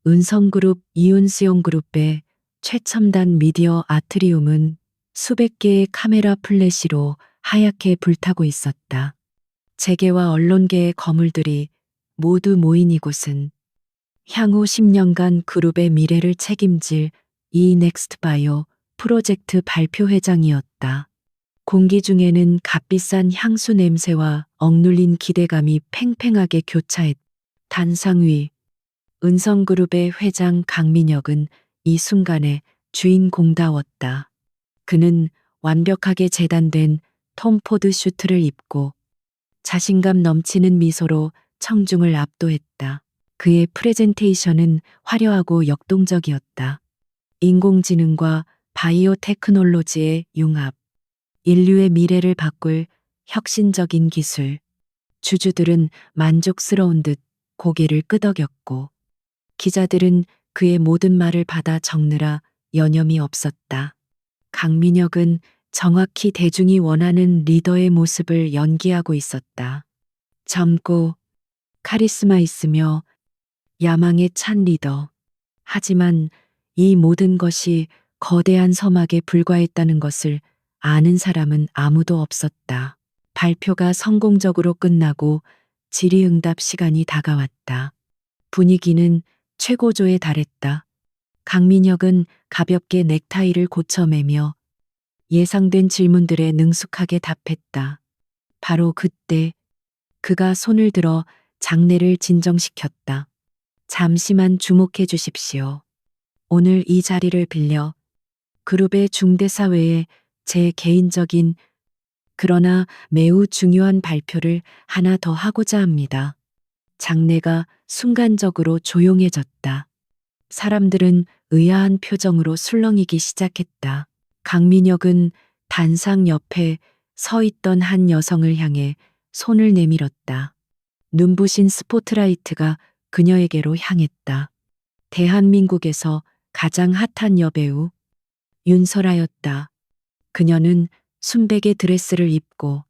은성그룹 이윤수영그룹의 최첨단 미디어 아트리움은 수백 개의 카메라 플래시로 하얗게 불타고 있었다. 재계와 언론계의 거물들이 모두 모인 이곳은 향후 10년간 그룹의 미래를 책임질 이넥스트바이오 프로젝트 발표 회장이었다. 공기 중에는 값비싼 향수 냄새와 억눌린 기대감이 팽팽하게 교차했다. 단상 위 은성그룹의 회장 강민혁은 이 순간에 주인공다웠다. 그는 완벽하게 재단된 톰 포드 슈트를 입고 자신감 넘치는 미소로 청중을 압도했다. 그의 프레젠테이션은 화려하고 역동적이었다. 인공지능과 바이오 테크놀로지의 융합, 인류의 미래를 바꿀 혁신적인 기술. 주주들은 만족스러운 듯 고개를 끄덕였고, 기자들은 그의 모든 말을 받아 적느라 여념이 없었다. 강민혁은 정확히 대중이 원하는 리더의 모습을 연기하고 있었다. 젊고 카리스마 있으며 야망에 찬 리더. 하지만 이 모든 것이 거대한 서막에 불과했다는 것을 아는 사람은 아무도 없었다. 발표가 성공적으로 끝나고 질의응답 시간이 다가왔다. 분위기는 최고조에 달했다. 강민혁은 가볍게 넥타이를 고쳐매며 예상된 질문들에 능숙하게 답했다. 바로 그때 그가 손을 들어 장내를 진정시켰다. 잠시만 주목해 주십시오. 오늘 이 자리를 빌려 그룹의 중대사회에 제 개인적인 그러나 매우 중요한 발표를 하나 더 하고자 합니다. 장내가 순간적으로 조용해졌다. 사람들은 의아한 표정으로 술렁이기 시작했다. 강민혁은 단상 옆에 서 있던 한 여성을 향해 손을 내밀었다. 눈부신 스포트라이트가 그녀에게로 향했다. 대한민국에서 가장 핫한 여배우 윤설아였다. 그녀는 순백의 드레스를 입고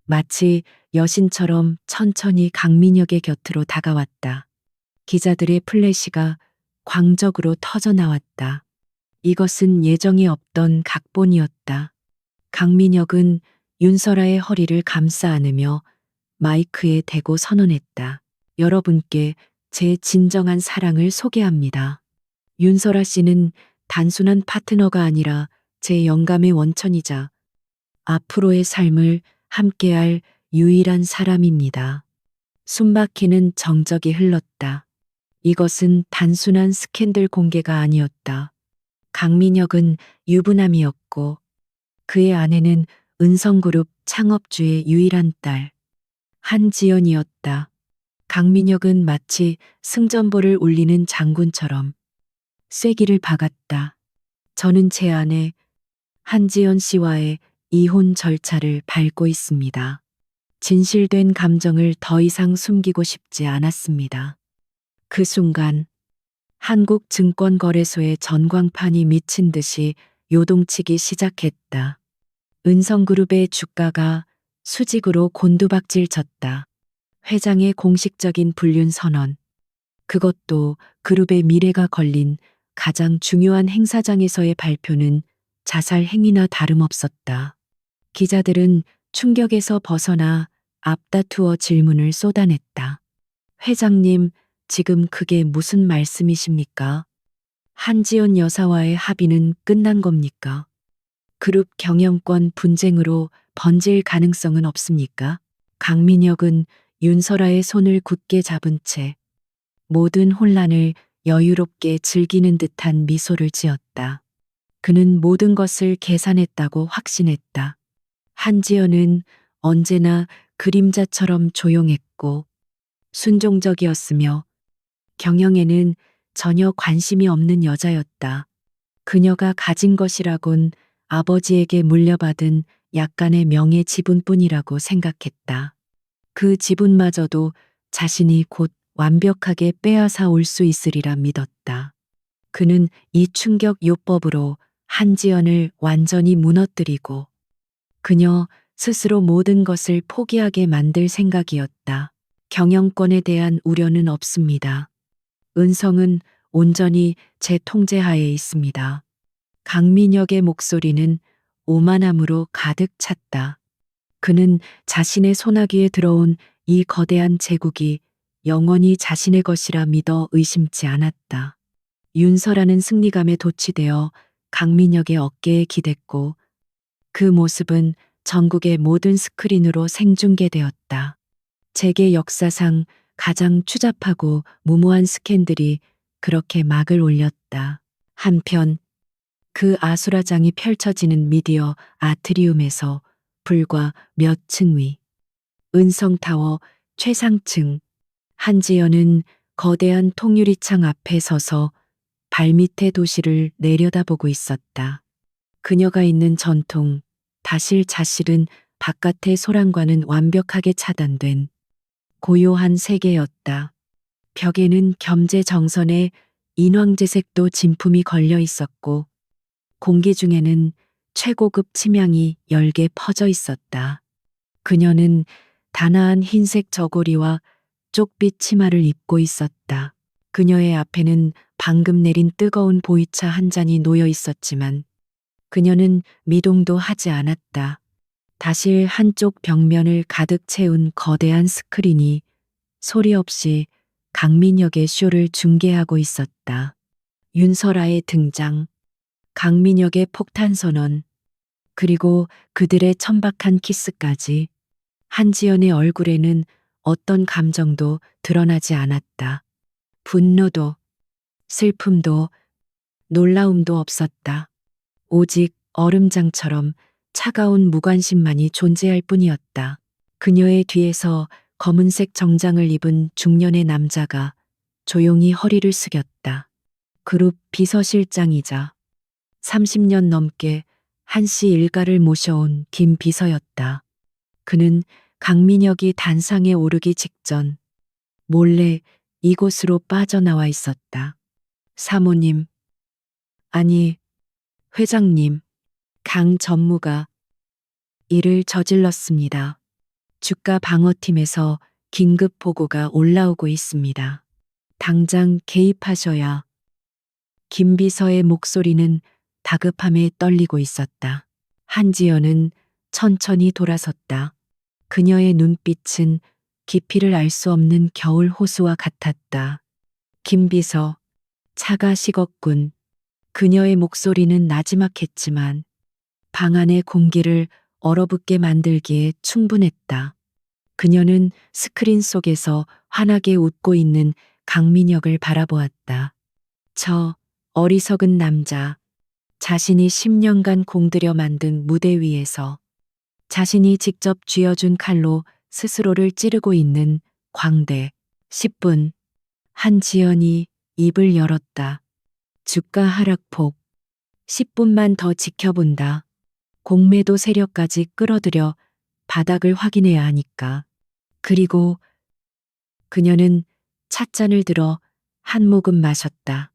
마치 여신처럼 천천히 강민혁의 곁으로 다가왔다. 기자들의 플래시가 광적으로 터져 나왔다. 이것은 예정에 없던 각본이었다. 강민혁은 윤설아의 허리를 감싸 안으며 마이크에 대고 선언했다. 여러분께 제 진정한 사랑을 소개합니다. 윤설아 씨는 단순한 파트너가 아니라 제 영감의 원천이자 앞으로의 삶을 함께할 유일한 사람입니다. 숨막히는 정적이 흘렀다. 이것은 단순한 스캔들 공개가 아니었다. 강민혁은 유부남이었고 그의 아내는 은성그룹 창업주의 유일한 딸 한지연이었다. 강민혁은 마치 승전보를 울리는 장군처럼 쐐기를 박았다. 저는 제 아내 한지연 씨와의 이혼 절차를 밟고 있습니다. 진실된 감정을 더 이상 숨기고 싶지 않았습니다. 그 순간 한국증권거래소의 전광판이 미친 듯이 요동치기 시작했다. 은성그룹의 주가가 수직으로 곤두박질 쳤다. 회장의 공식적인 불륜 선언. 그것도 그룹의 미래가 걸린 가장 중요한 행사장에서의 발표는 자살 행위나 다름없었다. 기자들은 충격에서 벗어나 앞다투어 질문을 쏟아냈다. 회장님, 지금 그게 무슨 말씀이십니까? 한지연 여사와의 합의는 끝난 겁니까? 그룹 경영권 분쟁으로 번질 가능성은 없습니까? 강민혁은 윤설아의 손을 굳게 잡은 채 모든 혼란을 여유롭게 즐기는 듯한 미소를 지었다. 그는 모든 것을 계산했다고 확신했다. 한지연은 언제나 그림자처럼 조용했고 순종적이었으며 경영에는 전혀 관심이 없는 여자였다. 그녀가 가진 것이라곤 아버지에게 물려받은 약간의 명예 지분뿐이라고 생각했다. 그 지분마저도 자신이 곧 완벽하게 빼앗아 올 수 있으리라 믿었다. 그는 이 충격 요법으로 한지연을 완전히 무너뜨리고 그녀 스스로 모든 것을 포기하게 만들 생각이었다. 경영권에 대한 우려는 없습니다. 은성은 온전히 제 통제하에 있습니다. 강민혁의 목소리는 오만함으로 가득 찼다. 그는 자신의 소나기에 들어온 이 거대한 제국이 영원히 자신의 것이라 믿어 의심치 않았다. 윤서라는 승리감에 도취되어 강민혁의 어깨에 기댔고 그 모습은 전국의 모든 스크린으로 생중계되었다. 세계 역사상 가장 추잡하고 무모한 스캔들이 그렇게 막을 올렸다. 한편 그 아수라장이 펼쳐지는 미디어 아트리움에서 불과 몇 층 위, 은성타워 최상층, 한지연은 거대한 통유리창 앞에 서서 발밑의 도시를 내려다보고 있었다. 그녀가 있는 전통, 다실 자실은 바깥의 소란과는 완벽하게 차단된 고요한 세계였다. 벽에는 겸재정선의 인왕제색도 진품이 걸려 있었고 공기 중에는 최고급 침향이 열개 퍼져 있었다. 그녀는 단아한 흰색 저고리와 쪽빛 치마를 입고 있었다. 그녀의 앞에는 방금 내린 뜨거운 보이차 한 잔이 놓여 있었지만 그녀는 미동도 하지 않았다. 다실 한쪽 벽면을 가득 채운 거대한 스크린이 소리 없이 강민혁의 쇼를 중계하고 있었다. 윤설아의 등장, 강민혁의 폭탄 선언, 그리고 그들의 천박한 키스까지 한지연의 얼굴에는 어떤 감정도 드러나지 않았다. 분노도, 슬픔도, 놀라움도 없었다. 오직 얼음장처럼 차가운 무관심만이 존재할 뿐이었다. 그녀의 뒤에서 검은색 정장을 입은 중년의 남자가 조용히 허리를 숙였다. 그룹 비서실장이자 30년 넘게 한씨 일가를 모셔온 김 비서였다. 그는 강민혁이 단상에 오르기 직전 몰래 이곳으로 빠져나와 있었다. 사모님, 아니, 회장님, 강 전무가 일을 저질렀습니다. 주가 방어팀에서 긴급 보고가 올라오고 있습니다. 당장 개입하셔야. 김 비서의 목소리는 다급함에 떨리고 있었다. 한지연은 천천히 돌아섰다. 그녀의 눈빛은 깊이를 알 수 없는 겨울 호수와 같았다. 김 비서, 차가 식었군. 그녀의 목소리는 나지막했지만 방 안의 공기를 얼어붙게 만들기에 충분했다. 그녀는 스크린 속에서 환하게 웃고 있는 강민혁을 바라보았다. 저 어리석은 남자, 자신이 10년간 공들여 만든 무대 위에서 자신이 직접 쥐어준 칼로 스스로를 찌르고 있는 광대. 10분. 한지연이 입을 열었다. 주가 하락폭. 10분만 더 지켜본다. 공매도 세력까지 끌어들여 바닥을 확인해야 하니까. 그리고 그녀는 찻잔을 들어 한 모금 마셨다.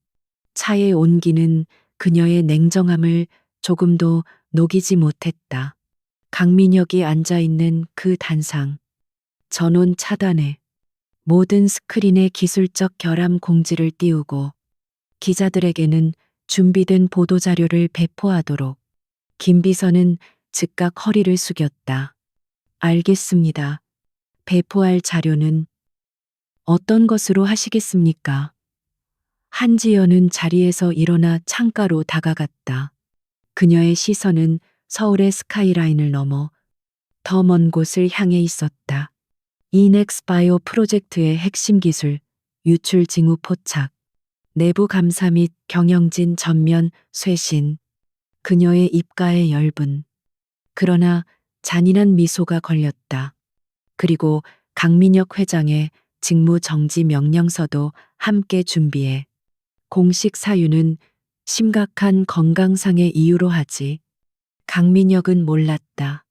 차의 온기는 그녀의 냉정함을 조금도 녹이지 못했다. 강민혁이 앉아있는 그 단상. 전원 차단에 모든 스크린에 기술적 결함 공지를 띄우고 기자들에게는 준비된 보도자료를 배포하도록. 김 비서는 즉각 허리를 숙였다. 알겠습니다. 배포할 자료는 어떤 것으로 하시겠습니까? 한지연은 자리에서 일어나 창가로 다가갔다. 그녀의 시선은 서울의 스카이라인을 넘어 더 먼 곳을 향해 있었다. 이넥스바이오 프로젝트의 핵심 기술, 유출 징후 포착, 내부 감사 및 경영진 전면 쇄신, 그녀의 입가에 열분. 그러나 잔인한 미소가 걸렸다. 그리고 강민혁 회장의 직무 정지 명령서도 함께 준비해. 공식 사유는 심각한 건강상의 이유로 하지. 강민혁은 몰랐다.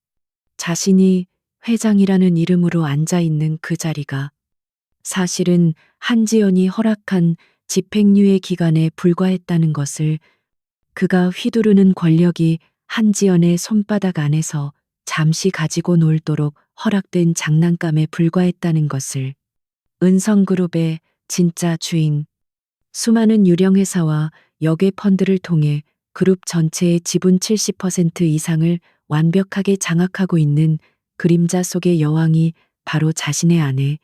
자신이 회장이라는 이름으로 앉아있는 그 자리가 사실은 한지연이 허락한 집행유예 기간에 불과했다는 것을, 그가 휘두르는 권력이 한지연의 손바닥 안에서 잠시 가지고 놀도록 허락된 장난감에 불과했다는 것을. 은성그룹의 진짜 주인, 수많은 유령 회사와 역외 펀드를 통해 그룹 전체의 지분 70% 이상을 완벽하게 장악하고 있는 그림자 속의 여왕이 바로 자신의 아내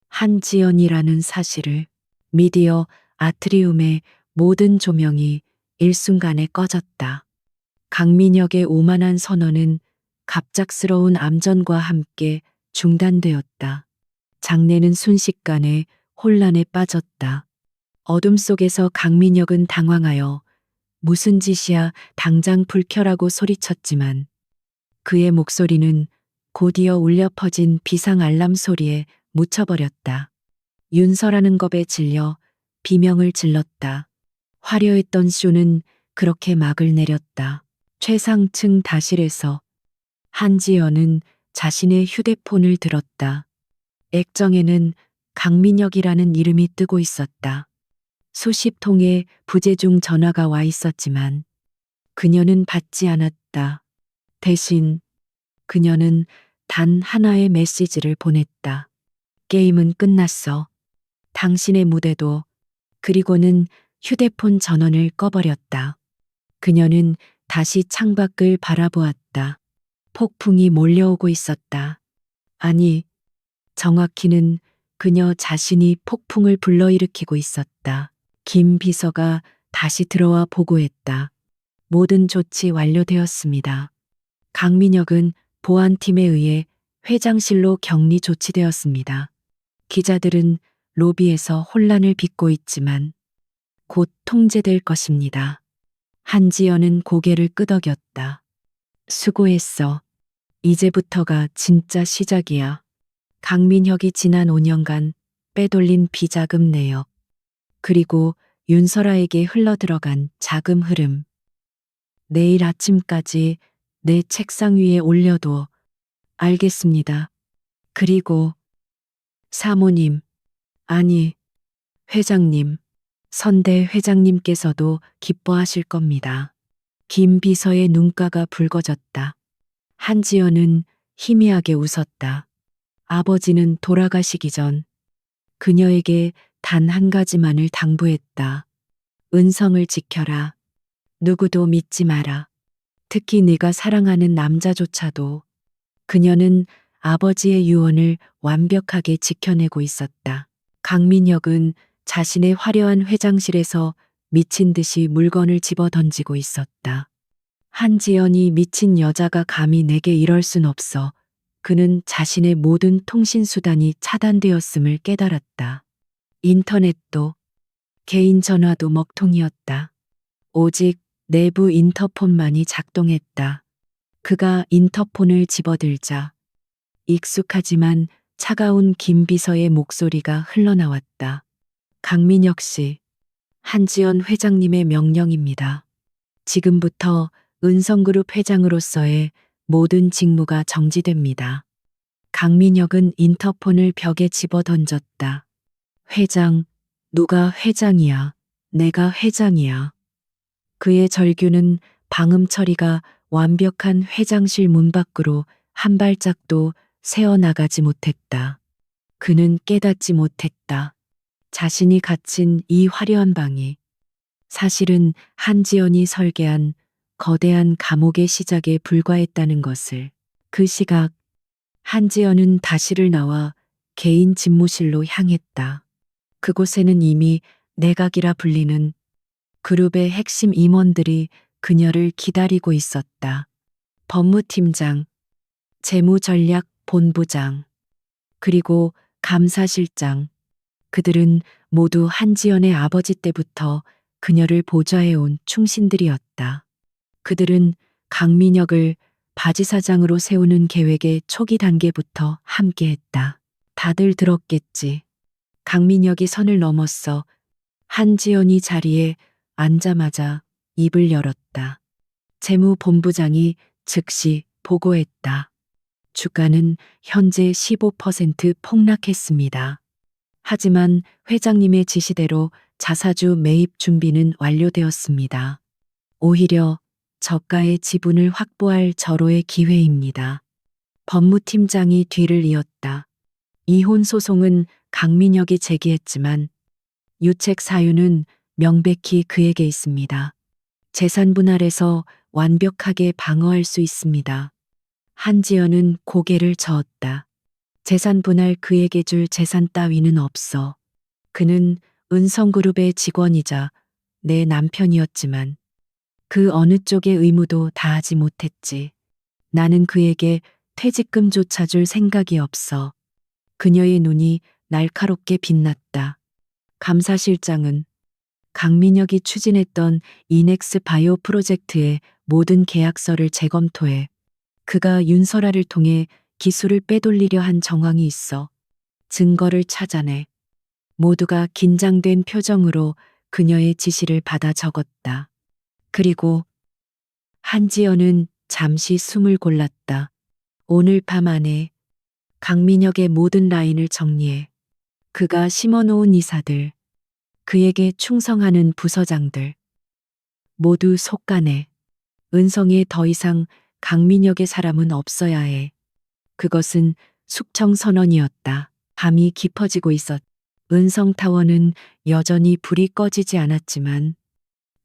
한지연이라는 사실을 미디어 아트리움의 모든 조명이 일순간에 꺼졌다. 강민혁의 오만한 선언은 갑작스러운 암전과 함께 중단되었다. 장내는 순식간에 혼란에 빠졌다. 어둠 속에서 강민혁은 당황하여 무슨 짓이야 당장 불 켜라고 소리쳤지만 그의 목소리는 곧이어 울려 퍼진 비상 알람 소리에 묻혀버렸다. 윤서라는 겁에 질려 비명을 질렀다. 화려했던 쇼는 그렇게 막을 내렸다. 최상층 다실에서 한지연은 자신의 휴대폰을 들었다. 액정에는 강민혁이라는 이름이 뜨고 있었다. 수십 통의 부재중 전화가 와 있었지만 그녀는 받지 않았다. 대신 그녀는 단 하나의 메시지를 보냈다. 게임은 끝났어. 당신의 무대도. 그리고는 휴대폰 전원을 꺼버렸다. 그녀는 다시 창밖을 바라보았다. 폭풍이 몰려오고 있었다. 아니, 정확히는 그녀 자신이 폭풍을 불러일으키고 있었다. 김 비서가 다시 들어와 보고했다. 모든 조치 완료되었습니다. 강민혁은 보안팀에 의해 회장실로 격리 조치되었습니다. 기자들은 로비에서 혼란을 빚고 있지만 곧 통제될 것입니다. 한지연은 고개를 끄덕였다. 수고했어. 이제부터가 진짜 시작이야. 강민혁이 지난 5년간 빼돌린 비자금 내역, 그리고 윤설아에게 흘러들어간 자금 흐름. 내일 아침까지 내 책상 위에 올려둬. 알겠습니다. 그리고 사모님, 아니, 회장님, 선대 회장님께서도 기뻐하실 겁니다. 김 비서의 눈가가 붉어졌다. 한지연은 희미하게 웃었다. 아버지는 돌아가시기 전 그녀에게 단 한 가지만을 당부했다. 은성을 지켜라. 누구도 믿지 마라. 특히 네가 사랑하는 남자조차도. 그녀는 아버지의 유언을 완벽하게 지켜내고 있었다. 강민혁은 자신의 화려한 회장실에서 미친 듯이 물건을 집어 던지고 있었다. 한지연이 미친 여자가 감히 내게 이럴 순 없어. 그는 자신의 모든 통신수단이 차단되었음을 깨달았다. 인터넷도, 개인 전화도 먹통이었다. 오직 내부 인터폰만이 작동했다. 그가 인터폰을 집어들자 익숙하지만 차가운 김 비서의 목소리가 흘러나왔다. 강민혁 씨, 한지연 회장님의 명령입니다. 지금부터 은성그룹 회장으로서의 모든 직무가 정지됩니다. 강민혁은 인터폰을 벽에 집어 던졌다. 회장, 누가 회장이야? 내가 회장이야. 그의 절규는 방음 처리가 완벽한 회장실 문 밖으로 한 발짝도 새어나가지 못했다. 그는 깨닫지 못했다. 자신이 갇힌 이 화려한 방이 사실은 한지연이 설계한 거대한 감옥의 시작에 불과했다는 것을. 그 시각 한지연은 다시를 나와 개인 집무실로 향했다. 그곳에는 이미 내각이라 불리는 그룹의 핵심 임원들이 그녀를 기다리고 있었다. 법무팀장, 재무전략본부장, 그리고 감사실장. 그들은 모두 한지연의 아버지 때부터 그녀를 보좌해온 충신들이었다. 그들은 강민혁을 바지사장으로 세우는 계획의 초기 단계부터 함께했다. 다들 들었겠지. 강민혁이 선을 넘었어 한지연이 자리에 앉자마자 입을 열었다. 재무본부장이 즉시 보고했다. 주가는 현재 15% 폭락했습니다. 하지만 회장님의 지시대로 자사주 매입 준비는 완료되었습니다. 오히려 저가의 지분을 확보할 절호의 기회입니다. 법무팀장이 뒤를 이었다. 이혼 소송은 강민혁이 제기했지만 유책 사유는 명백히 그에게 있습니다. 재산 분할에서 완벽하게 방어할 수 있습니다. 한지연은 고개를 저었다. 재산 분할 그에게 줄 재산 따위는 없어. 그는 은성그룹의 직원이자 내 남편이었지만 그 어느 쪽의 의무도 다하지 못했지. 나는 그에게 퇴직금조차 줄 생각이 없어. 그녀의 눈이 날카롭게 빛났다. 감사실장은 강민혁이 추진했던 이넥스 바이오 프로젝트의 모든 계약서를 재검토해 그가 윤설아를 통해 기술을 빼돌리려 한 정황이 있어 증거를 찾아내. 모두가 긴장된 표정으로 그녀의 지시를 받아 적었다. 그리고 한지연은 잠시 숨을 골랐다. 오늘 밤 안에 강민혁의 모든 라인을 정리해 그가 심어놓은 이사들, 그에게 충성하는 부서장들 모두 속간에. 은성에 더 이상 강민혁의 사람은 없어야 해. 그것은 숙청선언이었다. 밤이 깊어지고 있었. 은성타워는 여전히 불이 꺼지지 않았지만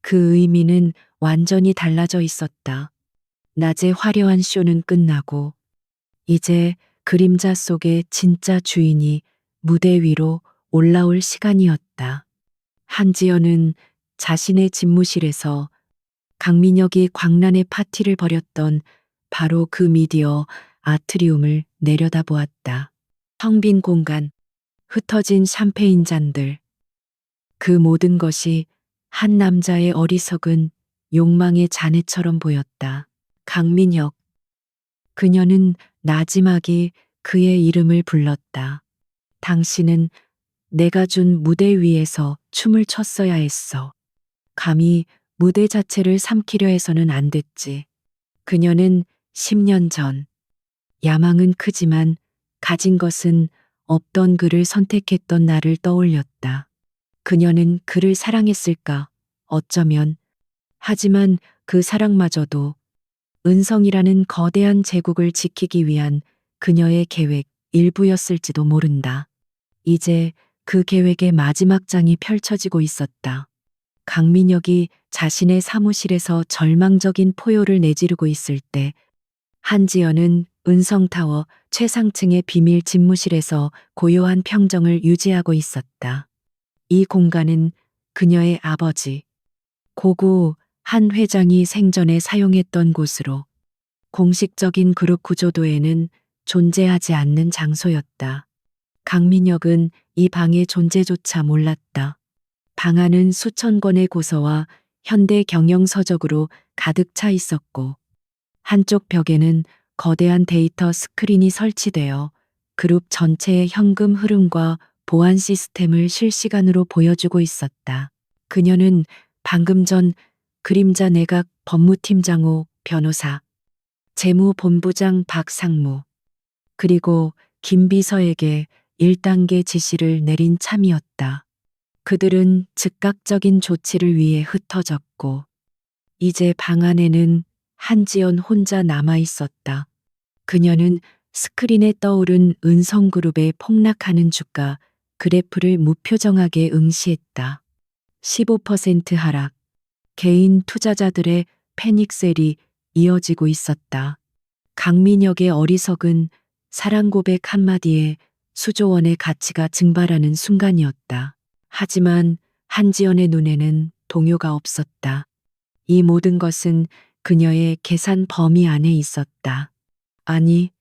그 의미는 완전히 달라져 있었다. 낮의 화려한 쇼는 끝나고 이제 그림자 속의 진짜 주인이 무대 위로 올라올 시간이었다. 한지연은 자신의 집무실에서 강민혁이 광란의 파티를 벌였던 바로 그 미디어 아트리움을 내려다보았다. 텅 빈 공간, 흩어진 샴페인 잔들. 그 모든 것이 한 남자의 어리석은 욕망의 잔해처럼 보였다. 강민혁. 그녀는 나지막이 그의 이름을 불렀다. 당신은 내가 준 무대 위에서 춤을 췄어야 했어. 감히 무대 자체를 삼키려 해서는 안 됐지. 그녀는 10년 전, 야망은 크지만 가진 것은 없던 그를 선택했던 나를 떠올렸다. 그녀는 그를 사랑했을까? 어쩌면. 하지만 그 사랑마저도 은성이라는 거대한 제국을 지키기 위한 그녀의 계획 일부였을지도 모른다. 이제 그 계획의 마지막 장이 펼쳐지고 있었다. 강민혁이 자신의 사무실에서 절망적인 포효를 내지르고 있을 때 한지연은 은성타워 최상층의 비밀 집무실에서 고요한 평정을 유지하고 있었다. 이 공간은 그녀의 아버지, 고구 한 회장이 생전에 사용했던 곳으로 공식적인 그룹 구조도에는 존재하지 않는 장소였다. 강민혁은 이 방의 존재조차 몰랐다. 방 안은 수천 권의 고서와 현대 경영 서적으로 가득 차 있었고 한쪽 벽에는 거대한 데이터 스크린이 설치되어 그룹 전체의 현금 흐름과 보안 시스템을 실시간으로 보여주고 있었다. 그녀는 방금 전 그림자 내각 법무팀장 오 변호사, 재무본부장 박상무, 그리고 김 비서에게 1단계 지시를 내린 참이었다. 그들은 즉각적인 조치를 위해 흩어졌고 이제 방 안에는 한지연 혼자 남아 있었다. 그녀는 스크린에 떠오른 은성그룹의 폭락하는 주가 그래프를 무표정하게 응시했다. 15% 하락. 개인 투자자들의 패닉셀이 이어지고 있었다. 강민혁의 어리석은 사랑 고백 한마디에 수조 원의 가치가 증발하는 순간이었다. 하지만 한지연의 눈에는 동요가 없었다. 이 모든 것은 그녀의 계산 범위 안에 있었다. 아니,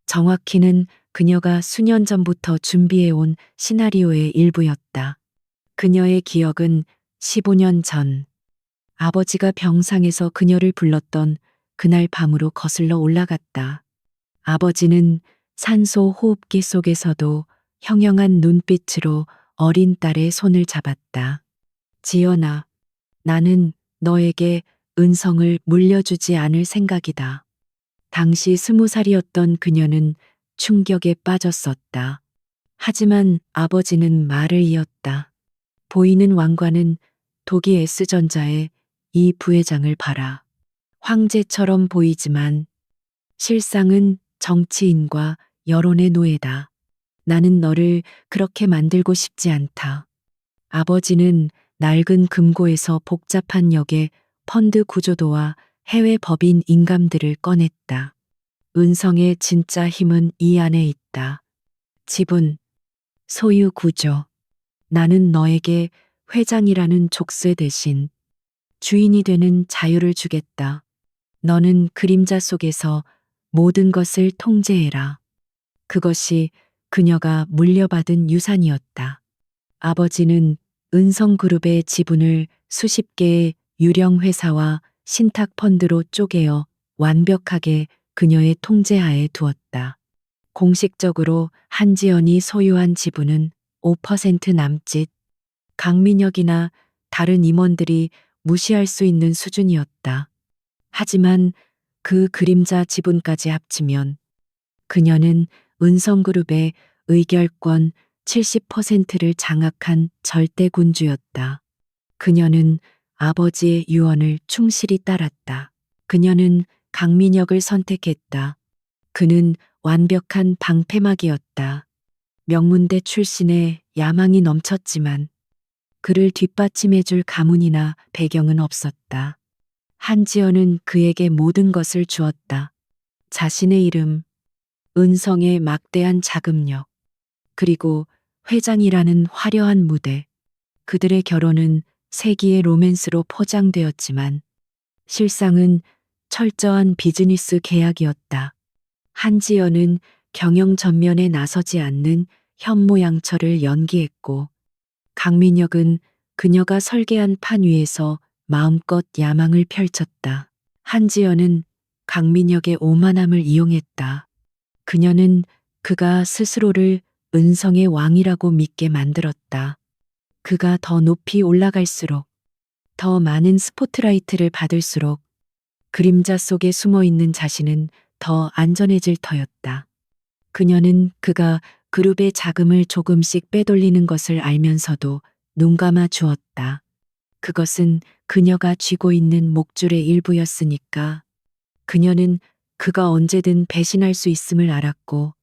정확히는 그녀가 수년 전부터 준비해온 시나리오의 일부였다. 그녀의 기억은 15년 전, 아버지가 병상에서 그녀를 불렀던 그날 밤으로 거슬러 올라갔다. 아버지는 산소 호흡기 속에서도 형형한 눈빛으로 어린 딸의 손을 잡았다. 지연아, 나는 너에게 은성을 물려주지 않을 생각이다. 당시 20살이었던 그녀는 충격에 빠졌었다. 하지만 아버지는 말을 이었다. 보이는 왕관은 독이 S전자의 이 부회장을 봐라. 황제처럼 보이지만 실상은 정치인과 여론의 노예다. 나는 너를 그렇게 만들고 싶지 않다. 아버지는 낡은 금고에서 복잡한 역의 펀드 구조도와 해외 법인 인감들을 꺼냈다. 은성의 진짜 힘은 이 안에 있다. 지분, 소유 구조. 나는 너에게 회장이라는 족쇄 대신 주인이 되는 자유를 주겠다. 너는 그림자 속에서 모든 것을 통제해라. 그것이 그녀가 물려받은 유산이었다. 아버지는 은성그룹의 지분을 수십 개의 유령 회사와 신탁 펀드로 쪼개어 완벽하게 그녀의 통제하에 두었다. 공식적으로 한지연이 소유한 지분은 5% 남짓, 강민혁이나 다른 임원들이 무시할 수 있는 수준이었다. 하지만 그 그림자 지분까지 합치면 그녀는 은성그룹의 의결권 70%를 장악한 절대군주였다. 그녀는 아버지의 유언을 충실히 따랐다. 그녀는 강민혁을 선택했다. 그는 완벽한 방패막이었다. 명문대 출신의 야망이 넘쳤지만 그를 뒷받침해줄 가문이나 배경은 없었다. 한지연은 그에게 모든 것을 주었다. 자신의 이름, 은성의 막대한 자금력, 그리고 회장이라는 화려한 무대. 그들의 결혼은 세기의 로맨스로 포장되었지만 실상은 철저한 비즈니스 계약이었다. 한지연은 경영 전면에 나서지 않는 현모양처를 연기했고 강민혁은 그녀가 설계한 판 위에서 마음껏 야망을 펼쳤다. 한지연은 강민혁의 오만함을 이용했다. 그녀는 그가 스스로를 은성의 왕이라고 믿게 만들었다. 그가 더 높이 올라갈수록, 더 많은 스포트라이트를 받을수록 그림자 속에 숨어 있는 자신은 더 안전해질 터였다. 그녀는 그가 그룹의 자금을 조금씩 빼돌리는 것을 알면서도 눈 감아 주었다. 그것은 그녀가 쥐고 있는 목줄의 일부였으니까. 그녀는 그가 언제든 배신할 수 있음을 알았고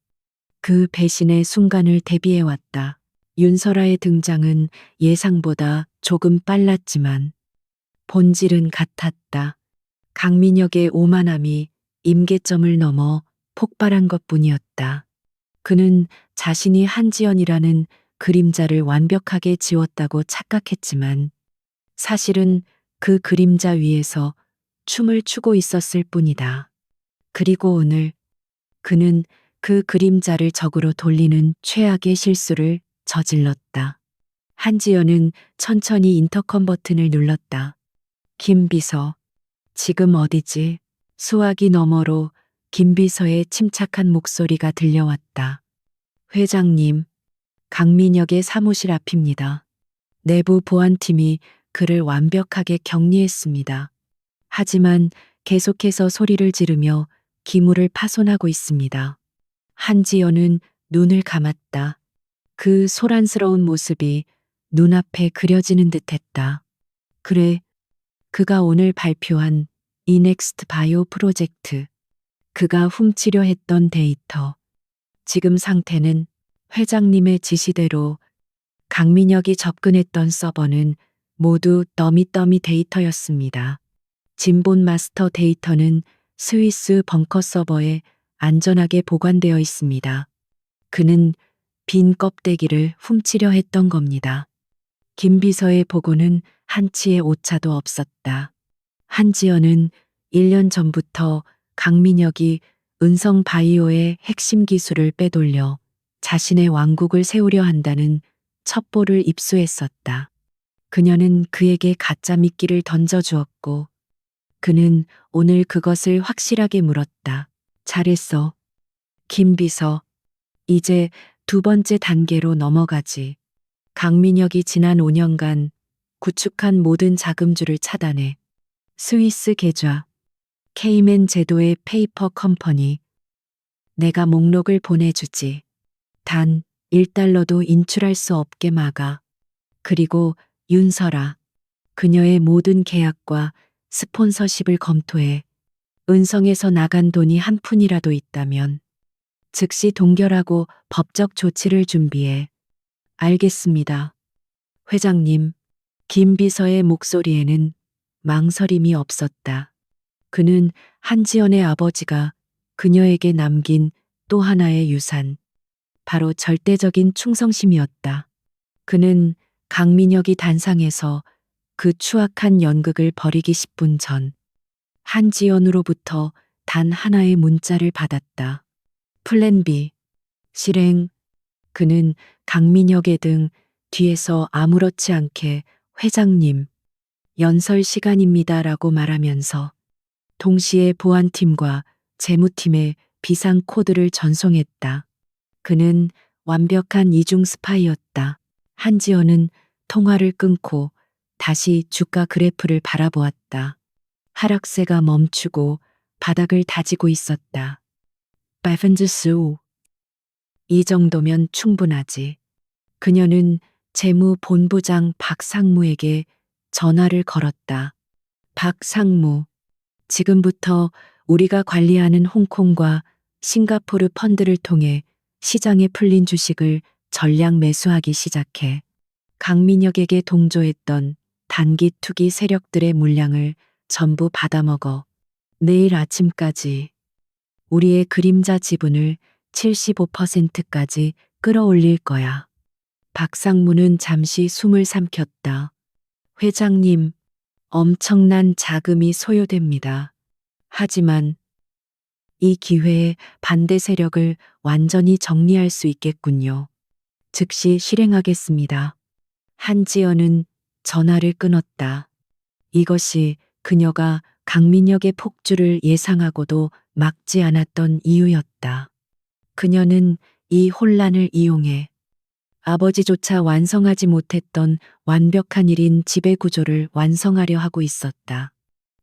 그 배신의 순간을 대비해왔다. 윤설아의 등장은 예상보다 조금 빨랐지만 본질은 같았다. 강민혁의 오만함이 임계점을 넘어 폭발한 것뿐이었다. 그는 자신이 한지연이라는 그림자를 완벽하게 지웠다고 착각했지만 사실은 그 그림자 위에서 춤을 추고 있었을 뿐이다. 그리고 오늘 그는 그 그림자를 적으로 돌리는 최악의 실수를 저질렀다. 한지연은 천천히 인터컴 버튼을 눌렀다. 김 비서, 지금 어디지? 수화기 너머로 김 비서의 침착한 목소리가 들려왔다. 회장님, 강민혁의 사무실 앞입니다. 내부 보안팀이 그를 완벽하게 격리했습니다. 하지만 계속해서 소리를 지르며 기물을 파손하고 있습니다. 한지연은 눈을 감았다. 그 소란스러운 모습이 눈앞에 그려지는 듯했다. 그래, 그가 오늘 발표한 이넥스트 바이오 프로젝트. 그가 훔치려 했던 데이터. 지금 상태는 회장님의 지시대로 강민혁이 접근했던 서버는 모두 더미 데이터였습니다. 진본 마스터 데이터는 스위스 벙커 서버에 안전하게 보관되어 있습니다. 그는 빈 껍데기를 훔치려 했던 겁니다. 김 비서의 보고는 한치의 오차도 없었다. 한지연은 1년 전부터 강민혁이 은성 바이오의 핵심 기술을 빼돌려 자신의 왕국을 세우려 한다는 첩보를 입수했었다. 그녀는 그에게 가짜 미끼를 던져주었고 그는 오늘 그것을 확실하게 물었다. 잘했어. 김 비서. 이제 두 번째 단계로 넘어가지. 강민혁이 지난 5년간 구축한 모든 자금줄을 차단해 스위스 계좌, 케이맨 제도의 페이퍼 컴퍼니. 내가 목록을 보내주지. 단 1달러도 인출할 수 없게 막아. 그리고 윤설아. 그녀의 모든 계약과 스폰서십을 검토해 은성에서 나간 돈이 한 푼이라도 있다면 즉시 동결하고 법적 조치를 준비해. 알겠습니다. 회장님, 김 비서의 목소리에는 망설임이 없었다. 그는 한지연의 아버지가 그녀에게 남긴 또 하나의 유산, 바로 절대적인 충성심이었다. 그는 강민혁이 단상에서 그 추악한 연극을 벌이기 10분 전 한지연으로부터 단 하나의 문자를 받았다. 플랜 B, 실행. 그는 강민혁의 등 뒤에서 아무렇지 않게 회장님, 연설 시간입니다라고 말하면서 동시에 보안팀과 재무팀에 비상 코드를 전송했다. 그는 완벽한 이중 스파이였다. 한지연은 통화를 끊고 다시 주가 그래프를 바라보았다. 하락세가 멈추고 바닥을 다지고 있었다. 5%. 이 정도면 충분하지. 그녀는 재무본부장 박상무에게 전화를 걸었다. 박상무, 지금부터 우리가 관리하는 홍콩과 싱가포르 펀드를 통해 시장에 풀린 주식을 전량 매수하기 시작해. 강민혁에게 동조했던 단기 투기 세력들의 물량을 전부 받아먹어. 내일 아침까지 우리의 그림자 지분을 75%까지 끌어올릴 거야. 박상무는 잠시 숨을 삼켰다. 회장님, 엄청난 자금이 소요됩니다. 하지만 이 기회에 반대 세력을 완전히 정리할 수 있겠군요. 즉시 실행하겠습니다. 한지연은 전화를 끊었다. 이것이 그녀가 강민혁의 폭주를 예상하고도 막지 않았던 이유였다. 그녀는 이 혼란을 이용해 아버지조차 완성하지 못했던 완벽한 1인 지배구조를 완성하려 하고 있었다.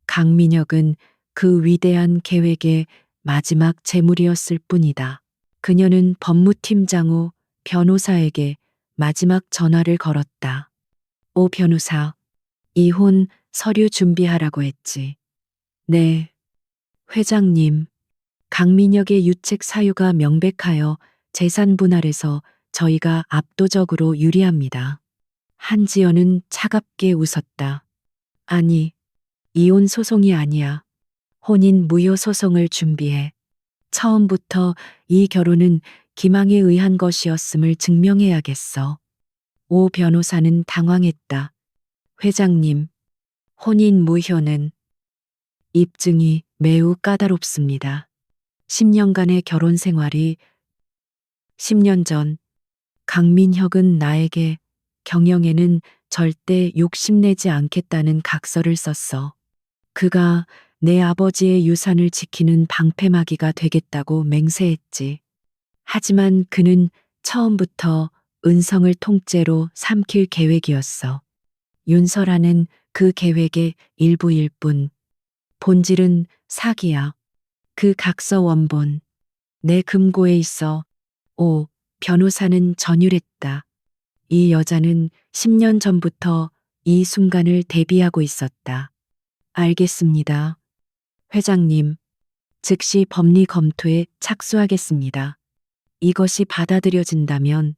강민혁은 그 위대한 계획의 마지막 재물이었을 뿐이다. 그녀는 법무팀장 오 변호사에게 마지막 전화를 걸었다. 오 변호사, 이혼 서류 준비하라고 했지. 네. 회장님, 강민혁의 유책 사유가 명백하여 재산 분할에서 저희가 압도적으로 유리합니다. 한지연은 차갑게 웃었다. 아니, 이혼 소송이 아니야. 혼인 무효 소송을 준비해. 처음부터 이 결혼은 기망에 의한 것이었음을 증명해야겠어. 오 변호사는 당황했다. 회장님, 혼인 무효는 입증이 매우 까다롭습니다. 10년간의 결혼 생활이 10년 전 강민혁은 나에게 경영에는 절대 욕심내지 않겠다는 각서를 썼어. 그가 내 아버지의 유산을 지키는 방패막이가 되겠다고 맹세했지. 하지만 그는 처음부터 은성을 통째로 삼킬 계획이었어. 윤설아는 그 계획의 일부일 뿐. 본질은 사기야. 그 각서 원본, 내 금고에 있어. 오, 변호사는 전율했다. 이 여자는 10년 전부터 이 순간을 대비하고 있었다. 알겠습니다. 회장님, 즉시 법리 검토에 착수하겠습니다. 이것이 받아들여진다면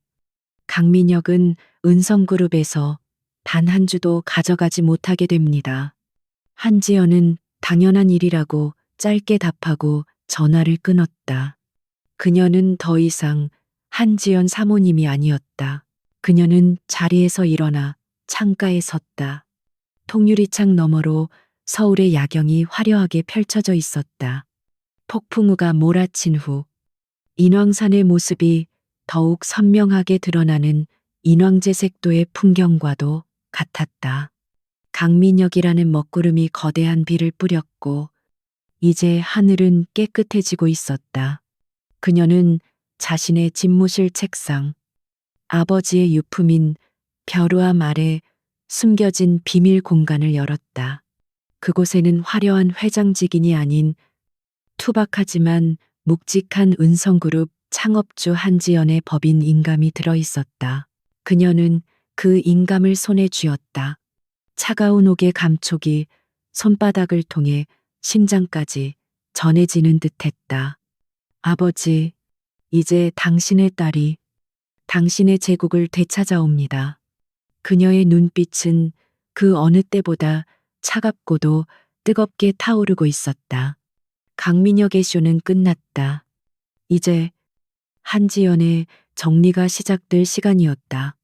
강민혁은 은성그룹에서 단 한 주도 가져가지 못하게 됩니다. 한지연은 당연한 일이라고 짧게 답하고 전화를 끊었다. 그녀는 더 이상 한지연 사모님이 아니었다. 그녀는 자리에서 일어나 창가에 섰다. 통유리창 너머로 서울의 야경이 화려하게 펼쳐져 있었다. 폭풍우가 몰아친 후 인왕산의 모습이 더욱 선명하게 드러나는 인왕제색도의 풍경과도 같았다. 강민혁이라는 먹구름이 거대한 비를 뿌렸고 이제 하늘은 깨끗해지고 있었다. 그녀는 자신의 집무실 책상, 아버지의 유품인 벼루암 아래 숨겨진 비밀 공간을 열었다. 그곳에는 화려한 회장직인이 아닌 투박하지만 묵직한 은성그룹 창업주 한지연의 법인 인감이 들어있었다. 그녀는 그 인감을 손에 쥐었다. 차가운 옥의 감촉이 손바닥을 통해 심장까지 전해지는 듯했다. 아버지, 이제 당신의 딸이 당신의 제국을 되찾아옵니다. 그녀의 눈빛은 그 어느 때보다 차갑고도 뜨겁게 타오르고 있었다. 강민혁의 쇼는 끝났다. 이제 한지연의 정리가 시작될 시간이었다.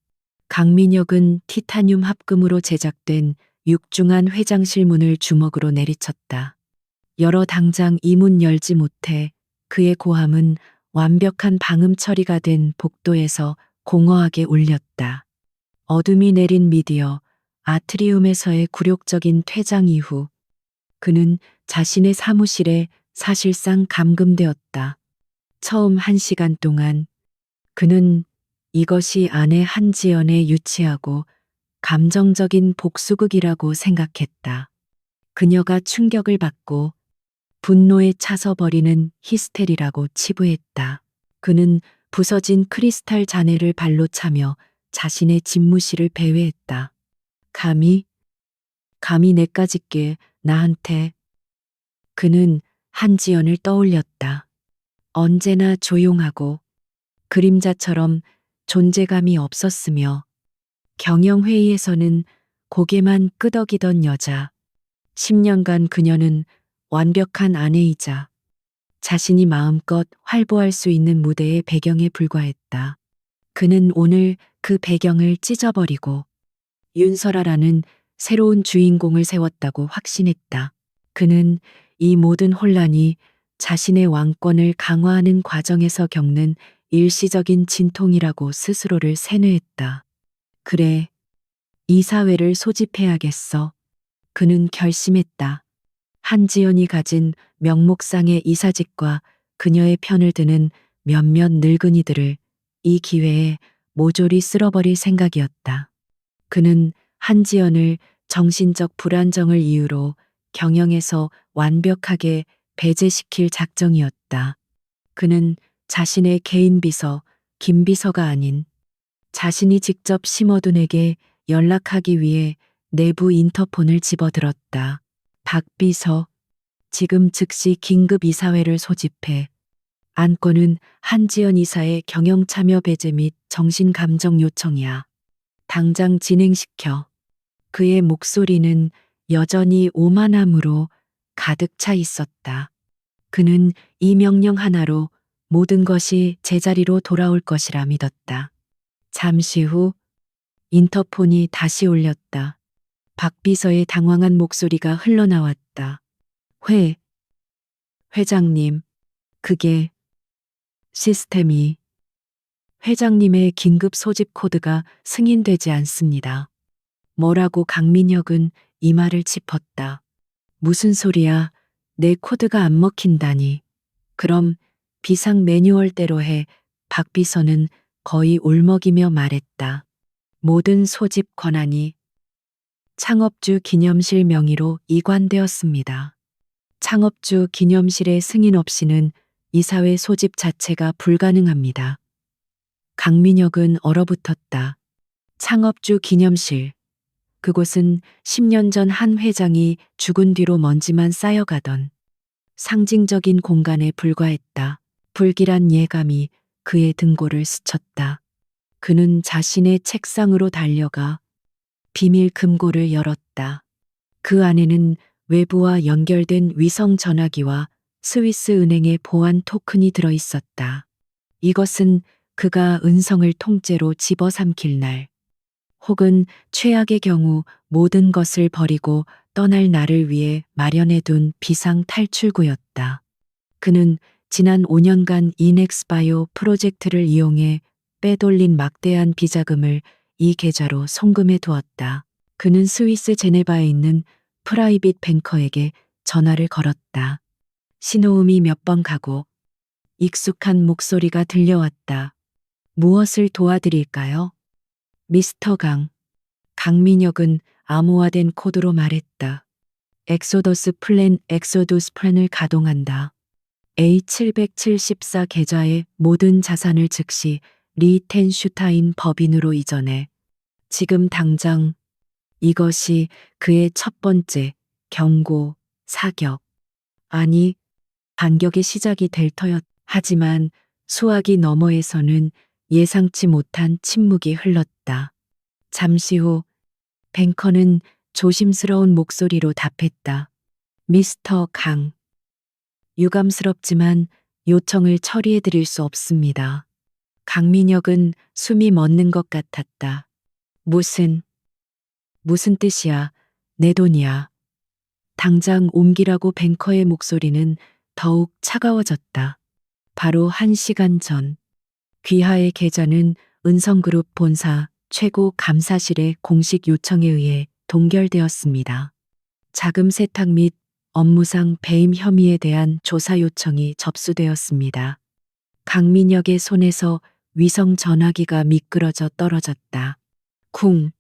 강민혁은 티타늄 합금으로 제작된 육중한 회장실 문을 주먹으로 내리쳤다. 열어 당장 이 문 열지 못해 그의 고함은 완벽한 방음 처리가 된 복도에서 공허하게 울렸다. 어둠이 내린 미디어 아트리움에서의 굴욕적인 퇴장 이후 그는 자신의 사무실에 사실상 감금되었다. 처음 1시간 동안 그는 이것이 아내 한지연의 유치하고 감정적인 복수극이라고 생각했다. 그녀가 충격을 받고 분노에 차서 버리는 히스테리라고 치부했다. 그는 부서진 크리스탈 잔해를 발로 차며 자신의 집무실을 배회했다. 감히 내까짓게 나한테. 그는 한지연을 떠올렸다. 언제나 조용하고 그림자처럼 존재감이 없었으며 경영회의에서는 고개만 끄덕이던 여자. 10년간 그녀는 완벽한 아내이자 자신이 마음껏 활보할 수 있는 무대의 배경에 불과했다. 그는 오늘 그 배경을 찢어버리고 윤설아라는 새로운 주인공을 세웠다고 확신했다. 그는 이 모든 혼란이 자신의 왕권을 강화하는 과정에서 겪는 일시적인 진통이라고 스스로를 세뇌했다. 그래, 이사회를 소집해야겠어. 그는 결심했다. 한지연이 가진 명목상의 이사직과 그녀의 편을 드는 몇몇 늙은이들을 이 기회에 모조리 쓸어버릴 생각이었다. 그는 한지연을 정신적 불안정을 이유로 경영에서 완벽하게 배제시킬 작정이었다. 그는 자신의 개인 비서, 김 비서가 아닌 자신이 직접 심어둔에게 연락하기 위해 내부 인터폰을 집어들었다. 박 비서, 지금 즉시 긴급 이사회를 소집해 안건은 한지연 이사의 경영 참여 배제 및 정신 감정 요청이야. 당장 진행시켜. 그의 목소리는 여전히 오만함으로 가득 차 있었다. 그는 이 명령 하나로 모든 것이 제자리로 돌아올 것이라 믿었다. 잠시 후 인터폰이 다시 울렸다. 박 비서의 당황한 목소리가 흘러나왔다. 회장님, 그게 시스템이 회장님의 긴급 소집 코드가 승인되지 않습니다. 뭐라고 강민혁은 이 말을 짚었다. 무슨 소리야? 내 코드가 안 먹힌다니. 그럼 비상 매뉴얼대로 해. 박 비서는 거의 울먹이며 말했다. 모든 소집 권한이 창업주 기념실 명의로 이관되었습니다. 창업주 기념실의 승인 없이는 이사회 소집 자체가 불가능합니다. 강민혁은 얼어붙었다. 창업주 기념실. 그곳은 10년 전 한 회장이 죽은 뒤로 먼지만 쌓여가던 상징적인 공간에 불과했다. 불길한 예감이 그의 등골을 스쳤다. 그는 자신의 책상으로 달려가 비밀 금고를 열었다. 그 안에는 외부와 연결된 위성 전화기와 스위스 은행의 보안 토큰이 들어 있었다. 이것은 그가 은성을 통째로 집어삼킬 날, 혹은 최악의 경우 모든 것을 버리고 떠날 날을 위해 마련해둔 비상 탈출구였다. 그는 지난 5년간 이넥스바이오 프로젝트를 이용해 빼돌린 막대한 비자금을 이 계좌로 송금해 두었다. 그는 스위스 제네바에 있는 프라이빗 뱅커에게 전화를 걸었다. 신호음이 몇 번 가고 익숙한 목소리가 들려왔다. 무엇을 도와드릴까요? 미스터 강민혁은 암호화된 코드로 말했다. 엑소더스 플랜을 가동한다. A774 계좌의 모든 자산을 즉시 리텐슈타인 법인으로 이전해. 지금 당장. 이것이 그의 첫 번째 경고, 사격, 아니 반격의 시작이 될 터였. 하지만 수화기 너머에서는 예상치 못한 침묵이 흘렀다. 잠시 후 뱅커는 조심스러운 목소리로 답했다. 미스터 강. 유감스럽지만 요청을 처리해 드릴 수 없습니다. 강민혁은 숨이 멎는 것 같았다. 무슨 뜻이야? 내 돈이야. 당장 옮기라고 뱅커의 목소리는 더욱 차가워졌다. 바로 1시간 전 귀하의 계좌는 은성그룹 본사 최고 감사실의 공식 요청에 의해 동결되었습니다. 자금 세탁 및 업무상 배임 혐의에 대한 조사 요청이 접수되었습니다. 강민혁의 손에서 위성 전화기가 미끄러져 떨어졌다. 쿵